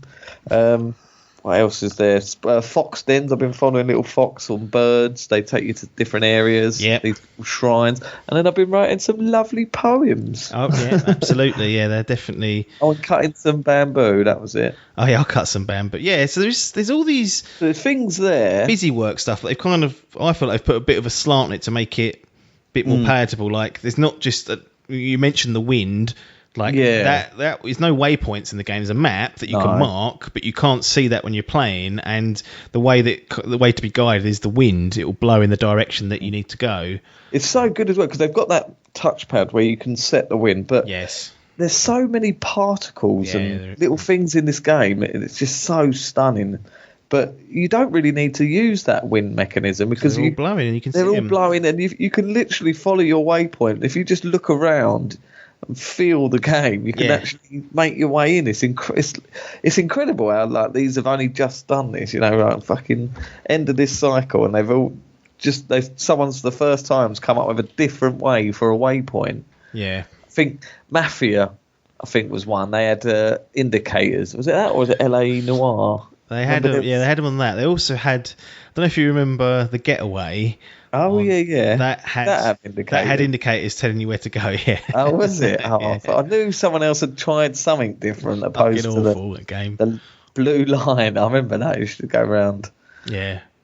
What else is there? Fox dens. I've been following little fox on birds. They take you to different areas, these little shrines. And then I've been writing some lovely poems. Oh, yeah, absolutely. Yeah, they're definitely... Oh, and cutting some bamboo. That was it. Oh, yeah, I'll cut some bamboo. Yeah, so there's all these... The things there. Busy work stuff. They've kind of... I feel like they've put a bit of a slant on it to make it a bit more palatable. Like, there's not just... you mentioned the wind... that is no waypoints in the game. There's a map that you can mark, but you can't see that when you're playing. And the way to be guided is the wind. It will blow in the direction that you need to go. It's so good as well, because they've got that touchpad where you can set the wind. But there's so many particles and little things in this game. It's just so stunning. But you don't really need to use that wind mechanism, because they're all blowing and you can see them. They're all blowing, and you can literally follow your waypoint. If you just look around and feel the game, you can actually make your way in. It's incredible how like these have only just done this, fucking end of this cycle, and someone's the first time's come up with a different way for a waypoint. Yeah, I think Mafia, was one. They had indicators. Was it that, or was it LA Noire? They had they had them on that. They also had, I don't know if you remember The Getaway. Oh, yeah. That had indicators telling you where to go, yeah. Oh, was it? I knew someone else had tried something different opposed to the blue line. I remember that. You should go around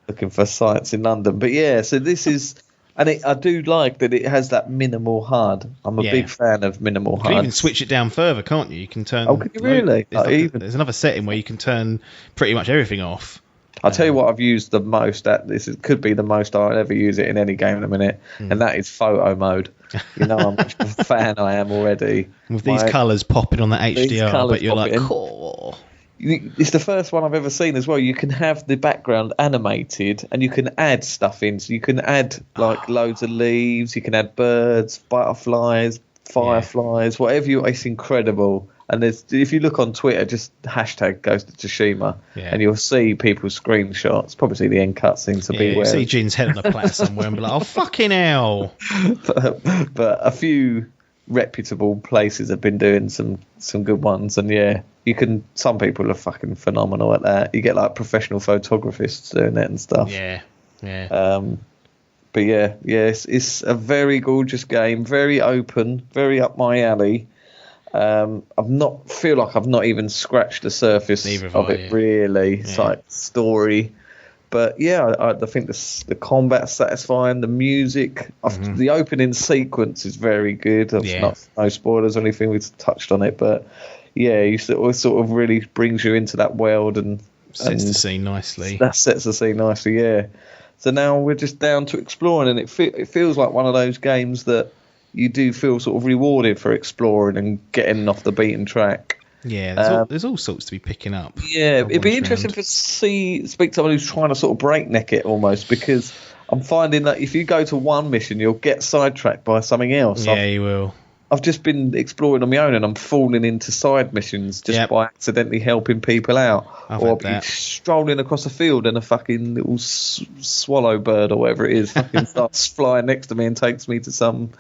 looking for sites in London. But yeah, so this is... And I do like that it has that minimal HUD. I'm a big fan of minimal HUD. You can even switch it down further, can't you? You can turn... Oh, can you really? There's another setting where you can turn pretty much everything off. I'll tell you what I've used the most at this. It could be the most I'll ever use it in any game in a minute, and that is photo mode. You know how much of a fan I am already. With these colours popping on the HDR, but you're like, cool. It's the first one I've ever seen as well. You can have the background animated, and you can add stuff in. So you can add like loads of leaves. You can add birds, butterflies, fireflies, whatever you. It's incredible. And if you look on Twitter, just hashtag goes to Tsushima, and you'll see people's screenshots. Probably see the end cutscene to be where. See Jin's head on a platter somewhere and be like, oh, fucking hell. But a few reputable places have been doing some good ones. And some people are fucking phenomenal at that. You get like professional photographers doing it and stuff. Yeah. But yeah, it's a very gorgeous game, very open, very up my alley. I've not even scratched the surface of it really. It's like story, but yeah, I think the combat's satisfying. The music, the opening sequence is very good. No spoilers or anything. We've touched on it, but yeah, you sort of really brings you into that world and sets the scene nicely. That sets the scene nicely, yeah. So now we're just down to exploring, and it feels like one of those games that you do feel sort of rewarded for exploring and getting off the beaten track. Yeah, there's all sorts to be picking up. Yeah, it'd be interesting to speak to someone who's trying to sort of breakneck it almost, because I'm finding that if you go to one mission, you'll get sidetracked by something else. Yeah, you will. I've just been exploring on my own, and I'm falling into side missions just by accidentally helping people out. Or I'll be strolling across a field and a fucking little swallow bird or whatever it is fucking starts flying next to me and takes me to some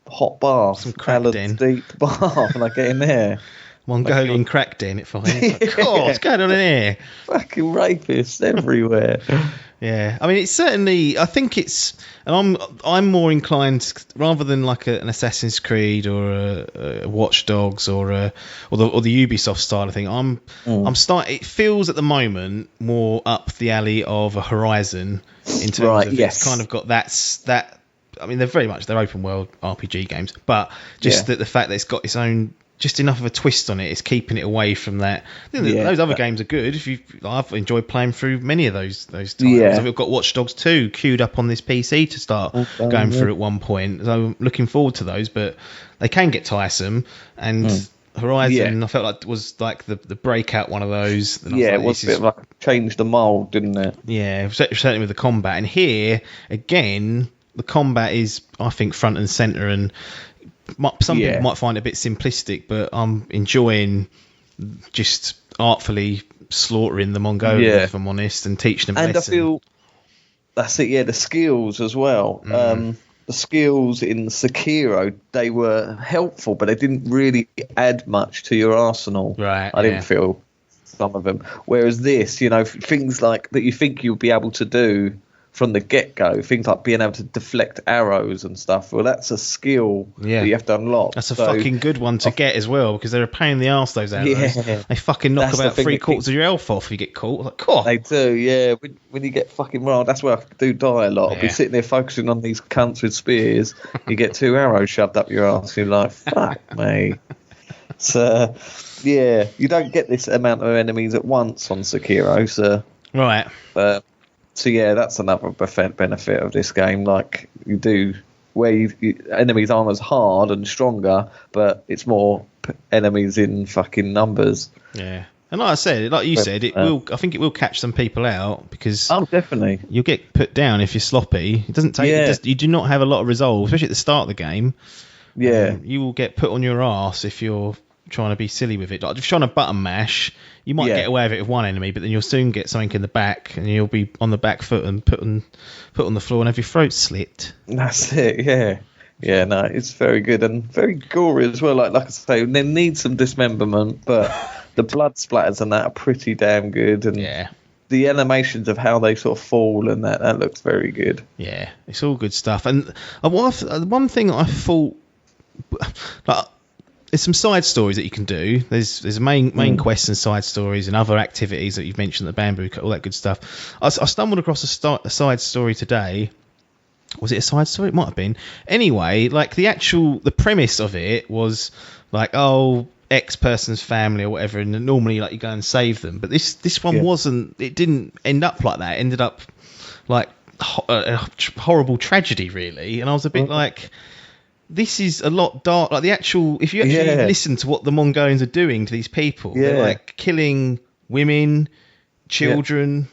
hot bath, some crack den, deep bath, and I get in there. Mongolian crack den, it finds. What's going on in here? Fucking rapists everywhere. Yeah, I mean, it's certainly. I think it's, and I'm more inclined, rather than like an Assassin's Creed or a Watch Dogs or the Ubisoft style of thing. I'm starting. It feels at the moment more up the alley of a Horizon in terms of it's kind of got that. I mean, they're open world RPG games, but just the fact that it's got its own. Just enough of a twist on it is keeping it away from that. Those other games are good. I've enjoyed playing through many of those titles. Yeah. I've got Watch Dogs 2 queued up on this PC to start going through at one point. So I'm looking forward to those, but they can get tiresome. And Horizon, I felt like was like the breakout one of those. And it was a bit like changed the mould, didn't it? Yeah, certainly with the combat. And here again, the combat is, I think, front and centre, and some people might find it a bit simplistic, but I'm enjoying just artfully slaughtering the Mongolians, if I'm honest, and teaching them a lesson. I feel that's it. Yeah, the skills as well. The skills in Sekiro, they were helpful, but they didn't really add much to your arsenal. Right. I didn't feel some of them. Whereas this, things like that you think you'll be able to do from the get-go, things like being able to deflect arrows and stuff, well, that's a skill that you have to unlock. That's a fucking good one to get as well, because they're a pain in the arse, those arrows. Yeah. They fucking knock about 3/4 of your health off if you get caught. Like, cool. They do, yeah. When you get fucking wild, that's where I do die a lot. I'll be sitting there focusing on these cunts with spears, you get 2 arrows shoved up your arse, you're like, fuck me. So, you don't get this amount of enemies at once on Sekiro, so... Right. So that's another benefit of this game. Like you do, where enemies aren't as hard and stronger, but it's more enemies in fucking numbers. Yeah, and like I said, like you said, I think it will catch some people out because definitely you'll get put down if you're sloppy. It doesn't take. You do not have a lot of resolve, especially at the start of the game. Yeah, you will get put on your arse if you're trying to be silly with it. Like if you're trying to button mash, you might get away with it with one enemy, but then you'll soon get something in the back, and you'll be on the back foot and put on the floor and have your throat slit. That's it. Yeah. No, it's very good and very gory as well. Like I say, they need some dismemberment, but the blood splatters and that are pretty damn good. And the animations of how they sort of fall and that looks very good. Yeah, it's all good stuff. And one thing I thought, like. There's some side stories that you can do. There's main quests and side stories and other activities that you've mentioned, the bamboo cut, all that good stuff. I stumbled across a side story today. Was it a side story? It might have been. Anyway, like the premise of it was like, X person's family or whatever, and normally like you go and save them. But this one wasn't. It didn't end up like that. It ended up like a horrible tragedy, really. And I was a bit like. This is a lot dark. Like if you actually listen to what the Mongolians are doing to these people, they're like killing women, children,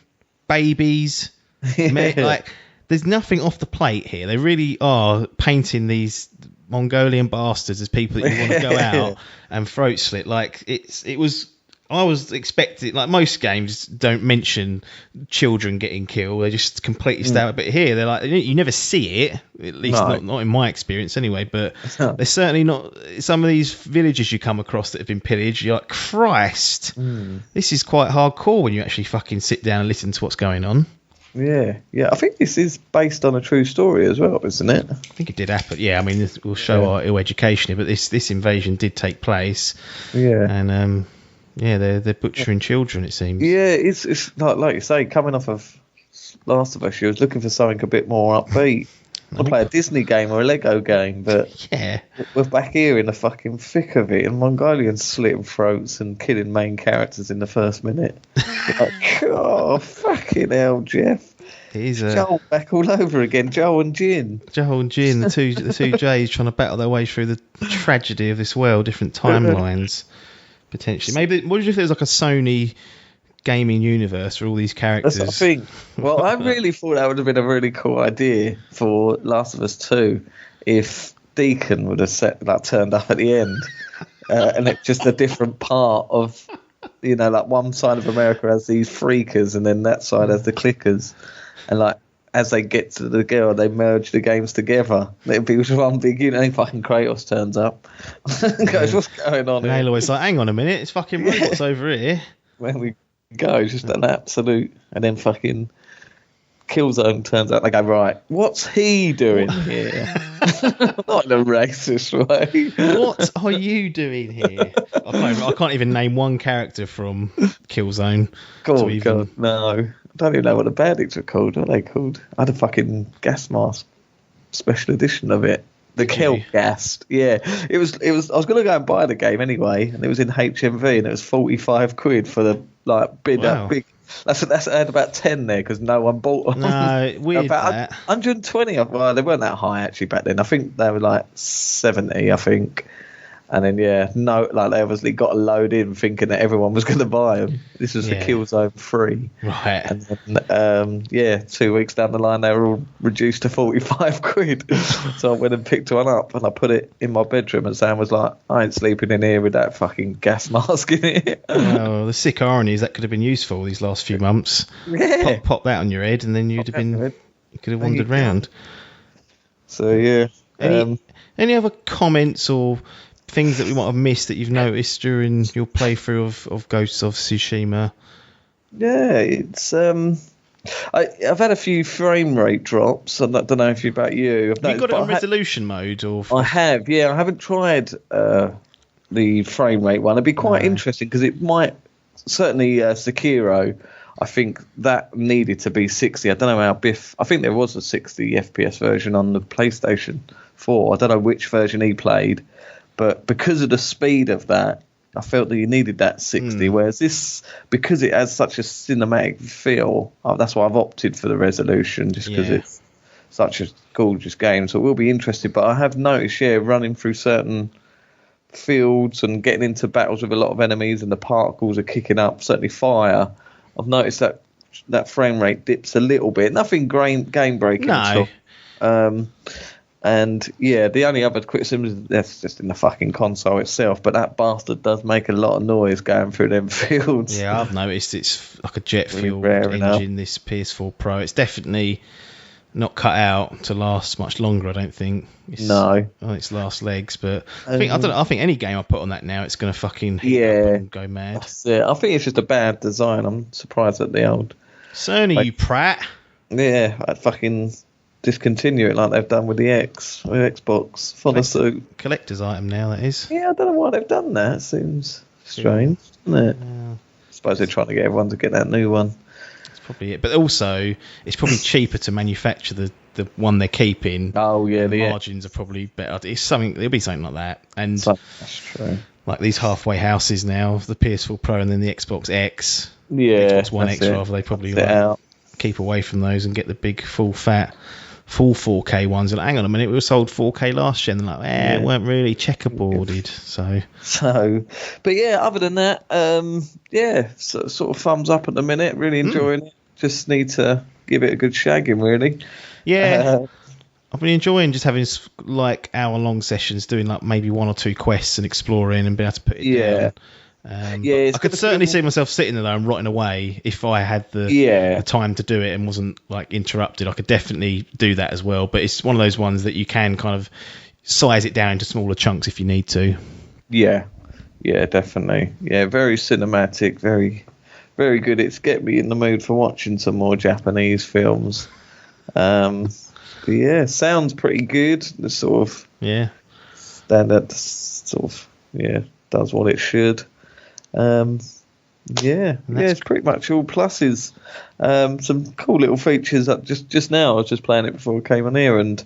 babies. Like there's nothing off the plate here. They really are painting these Mongolian bastards as people that you want to go out and throat slit. Like I was expecting, like most games don't mention children getting killed. They just completely stab it. But here, they're like, you never see it, at least not in my experience anyway. But they're certainly not. Some of these villages you come across that have been pillaged, you're like, Christ, this is quite hardcore when you actually fucking sit down and listen to what's going on. Yeah. I think this is based on a true story as well, isn't it? I think it did happen. Yeah, I mean, this will show our ill education here, but this invasion did take place. Yeah. And they're butchering children, it seems. Yeah, it's like you say, coming off of Last of Us, you was looking for something a bit more upbeat. I play a Disney game or a Lego game, but we're back here in the fucking thick of it, and Mongolians slitting throats and killing main characters in the first minute. Like, oh, fucking hell, Jeff. Joel back all over again, Joel and Jin, the two J's trying to battle their way through the tragedy of this world, different timelines, potentially. Maybe, what if there was like a Sony gaming universe for all these characters? That's what I think. Well, I really thought that would have been a really cool idea for Last of Us 2 if Deacon would have turned up at the end, and it's just a different part of, like one side of America has these freakers and then that side has the clickers, and like as they get to the girl, they merge the games together. It'd be one big, fucking Kratos turns up, goes, "What's going on?" And Aloy's like, "Hang on a minute, it's fucking robots over here." When we go, just an absolute, and then fucking Killzone turns out. They go, right, what's he doing here? Not in a racist way. What are you doing here? I can't even name one character from Killzone. God, no. I don't even know what the bandits are called. What are they called? I had a fucking gas mask special edition of it. The Kelgast. Yeah. It was. I was going to go and buy the game anyway, and it was in HMV, and it was 45 quid for the bid up big. That's I had about 10 there because no one bought them. No, weird. About 120. Well, they weren't that high actually back then. I think they were like 70. I think. And then they obviously got a load in thinking that everyone was going to buy them. This was the Killzone 3. Right. And then 2 weeks down the line they were all reduced to 45 quid. So I went and picked one up and I put it in my bedroom, and Sam was like, "I ain't sleeping in here with that fucking gas mask in it." Well, the sick irony is that could have been useful these last few months. Yeah. Pop that on your head and then you could have wandered round. So yeah. Any other comments or things that we might have missed that you've noticed during your playthrough of Ghosts of Tsushima? Yeah, it's I've had a few frame rate drops. I don't know if about you. Have you got it on resolution mode? Or I have, yeah. I haven't tried the frame rate one. It'd be quite interesting because it might certainly Sekiro. I think that needed to be 60. I don't know how Biff. I think there was a 60 FPS version on the PlayStation 4. I don't know which version he played. But because of the speed of that, I felt that you needed that 60. Whereas this, because it has such a cinematic feel, that's why I've opted for the resolution, just because it's such a gorgeous game. So it will be interesting. But I have noticed, running through certain fields and getting into battles with a lot of enemies and the particles are kicking up, certainly fire, I've noticed that frame rate dips a little bit. Nothing game breaking. No. And the only other criticism is that's just in the fucking console itself, but that bastard does make a lot of noise going through them fields. Yeah, I've noticed it's like a jet fueled really engine, this PS4 Pro. It's definitely not cut out to last much longer, I don't think. It's on its last legs, but I think any game I put on that now, it's going to fucking heat up and go mad. I think it's just a bad design. I'm surprised at the old Sony, you prat. Yeah, I'd fucking discontinue it like they've done with the Xbox. Follow suit. Collector's item now, that is. Yeah, I don't know why they've done that. It seems strange, doesn't it? Yeah. I suppose they're trying to get everyone to get that new one. That's probably it. But also, it's probably cheaper to manufacture the one they're keeping. Oh, yeah. The margins are probably better. It'll be something like that. And that's true. Like these halfway houses now, the PS4 Pro and then the Xbox X. Yeah. Xbox One X, rather. They probably keep away from those and get the big, full 4K ones. And hang on a minute, we were sold 4K last gen. And it weren't really checkerboarded. So, but yeah, other than that, sort of thumbs up at the minute. Really enjoying it. Just need to give it a good shagging, really. Yeah. I've been enjoying just having like hour-long sessions, doing like maybe one or two quests and exploring and being able to put it down. I could certainly see myself sitting there and rotting away if I had the time to do it and wasn't like interrupted. I could definitely do that as well. But it's one of those ones that you can kind of size it down into smaller chunks if you need to. Yeah, definitely. Yeah, very cinematic, very very good. It's get me in the mood for watching some more Japanese films. But yeah, sounds pretty good. The sort of standard sort of does what it should. It's pretty much all pluses. Some cool little features. Just now, I was just playing it before I came on here, and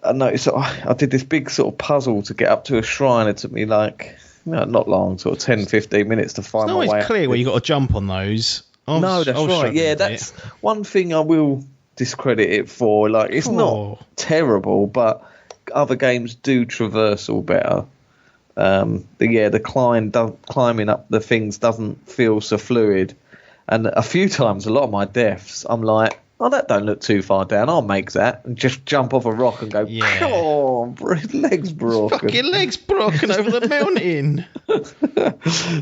I noticed I did this big sort of puzzle to get up to a shrine. It took me like not long, sort of 10-15 minutes to find my way. It's not always clear where you got to jump on those. That's right. Yeah, that's one thing I will discredit it for. Like, it's not terrible, but other games do traversal better. The climbing up the things doesn't feel so fluid, and a few times, a lot of my deaths, I'm like, oh, that don't look too far down, I'll make that, and just jump off a rock and go, oh, legs broken. Fucking legs broken over the mountain.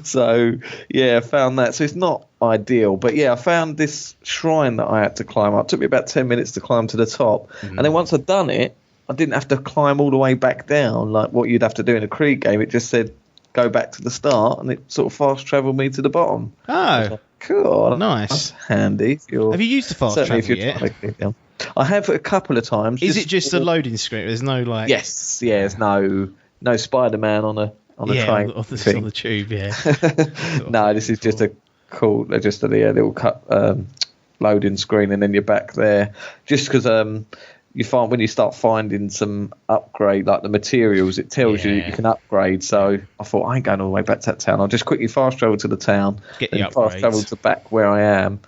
So, I found that. So it's not ideal, but I found this shrine that I had to climb up. It took me about 10 minutes to climb to the top, and then once I'd done it, I didn't have to climb all the way back down like what you'd have to do in a Creed game. It just said go back to the start, and it sort of fast travelled me to the bottom. Oh, like, cool, nice, that's handy. Have you used the fast travel yet? I have a couple of times. Is it just a loading screen? There's no like. Yes, there's no Spider-Man on a train on the tube. Yeah. No, this is just a cool, just a little cut loading screen, and then you're back there. Just because you find when you start finding some upgrade, like the materials, it tells you you can upgrade. So I thought, I ain't going all the way back to that town. I'll just quickly fast travel to the town, and fast travel to back where I am.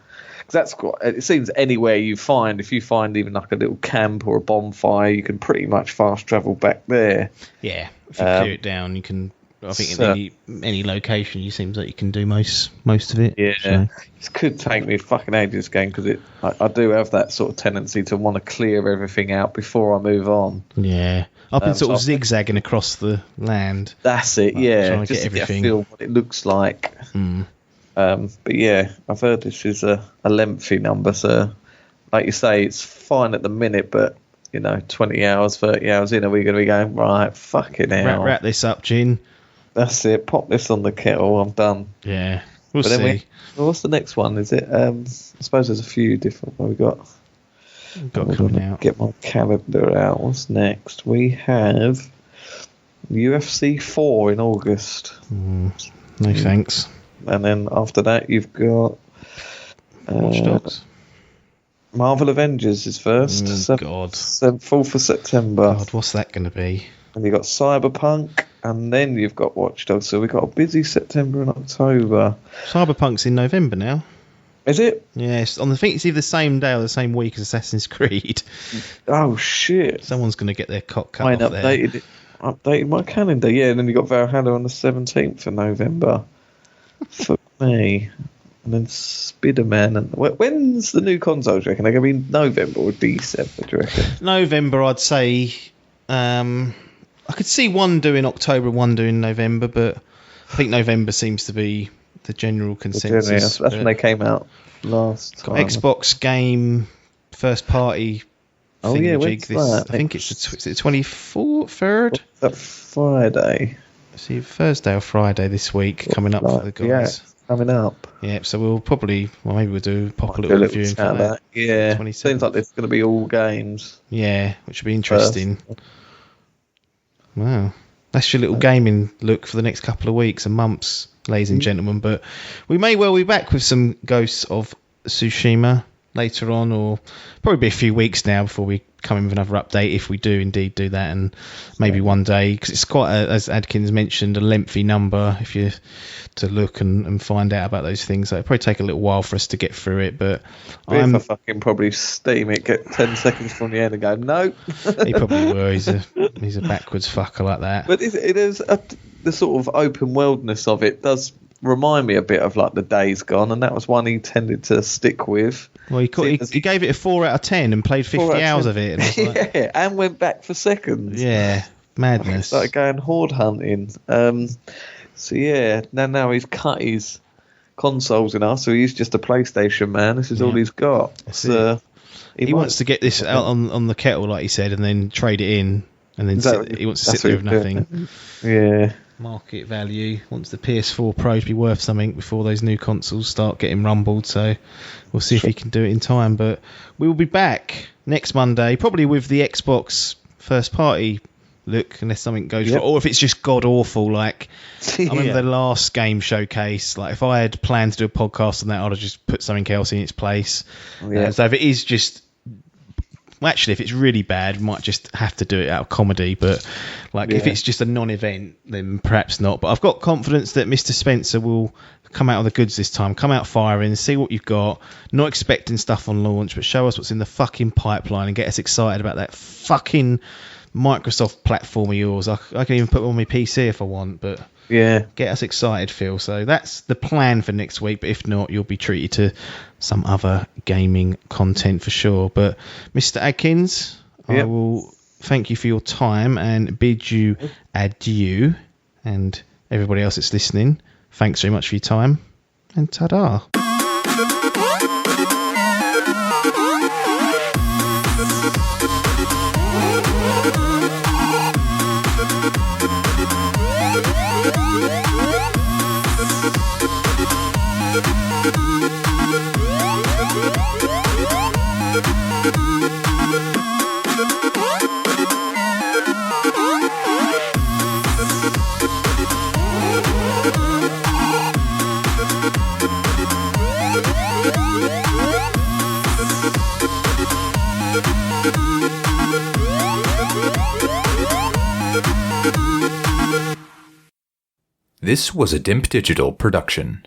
Because it seems anywhere you find, if you find even like a little camp or a bonfire, you can pretty much fast travel back there. Yeah, if you clear it down, you can. I think in any location, it seems like you can do most of it. Yeah, so. This could take me fucking ages game, because I do have that sort of tendency to want to clear everything out before I move on. Yeah, I've been sort of zigzagging across the land. That's it. Trying to get everything. Feel what it looks like. But yeah, I've heard this is a lengthy number, so like you say, it's fine at the minute, but 20 hours, 30 hours in, are we going to be going, right, fucking hell. Wrap this up, Gin. That's it. Pop this on the kettle. I'm done. Yeah, we'll see. What's the next one? Is it? I suppose there's a few different. What we got? Coming out. Get my calendar out. What's next? We have UFC 4 in August. No thanks. And then after that, you've got Watch Dogs. Marvel Avengers is first. God. 4th of September. God, what's that going to be? And you've got Cyberpunk, and then you've got Watch Dogs. So we've got a busy September and October. Cyberpunk's in November now. Is it? Yes, I think it's either the same day or the same week as Assassin's Creed. Oh, shit. Someone's going to get their cock cut off there. Updated my calendar, and then you've got Valhalla on the 17th of November. Fuck me. And then Spider-Man. And when's the new console, do you reckon? They're going to be November or December, do you reckon? November, I'd say. I could see one doing October and one doing November, but I think November seems to be the general consensus. That's when they came out last time. Xbox game first party thingamajig. I think it's the 24th, 3rd? That Friday. See, Thursday or Friday this week coming up for the guys. Yeah, coming up. Yeah, so we'll probably, maybe we'll do a little review for that. Yeah, seems like it's going to be all games. Yeah, which will be interesting. Wow. That's your little gaming look for the next couple of weeks and months, ladies and gentlemen. But we may well be back with some Ghosts of Tsushima later on, or probably be a few weeks now before we come in with another update, if we do indeed do that, and maybe one day, because it's quite, as Adkins mentioned, a lengthy number if you to look and find out about those things. So it'll probably take a little while for us to get through it, but I'm fucking probably steam it, get 10 seconds from the end and go, no. He probably will. He's a backwards fucker like that. But it is the sort of open worldness of it does remind me a bit of like the Days Gone, and that was one he tended to stick with. Well, he gave it a 4 out of 10 and played 50 hours of it. And and went back for seconds. Yeah, madness. Started going horde hunting. So yeah, now he's cut his consoles enough, so he's just a PlayStation man. This is all he's got. He wants to get this out on the kettle, like he said, and then trade it in, and then he wants to sit there with nothing. Yeah. market value. Wants the PS4 Pro to be worth something before those new consoles start getting rumbled. So we'll see if he can do it in time. But we will be back next Monday, probably with the Xbox first party look, unless something goes wrong, or if it's just god awful. Like I remember the last game showcase. Like if I had planned to do a podcast on that, I'd have just put something else in its place. So if it is just, well, actually, if it's really bad, might just have to do it out of comedy. But like if it's just a non-event, then perhaps not. But I've got confidence that Mr. Spencer will come out of the goods this time. Come out firing, see what you've got. Not expecting stuff on launch, but show us what's in the fucking pipeline and get us excited about that fucking Microsoft platform of yours. I can even put it on my PC if I want, but get us excited, Phil. So that's the plan for next week, but if not, you'll be treated to some other gaming content for sure. But Mr. Adkins, I will thank you for your time and bid you adieu, and everybody else that's listening, thanks very much for your time, and ta-da. This was a Dimp Digital production.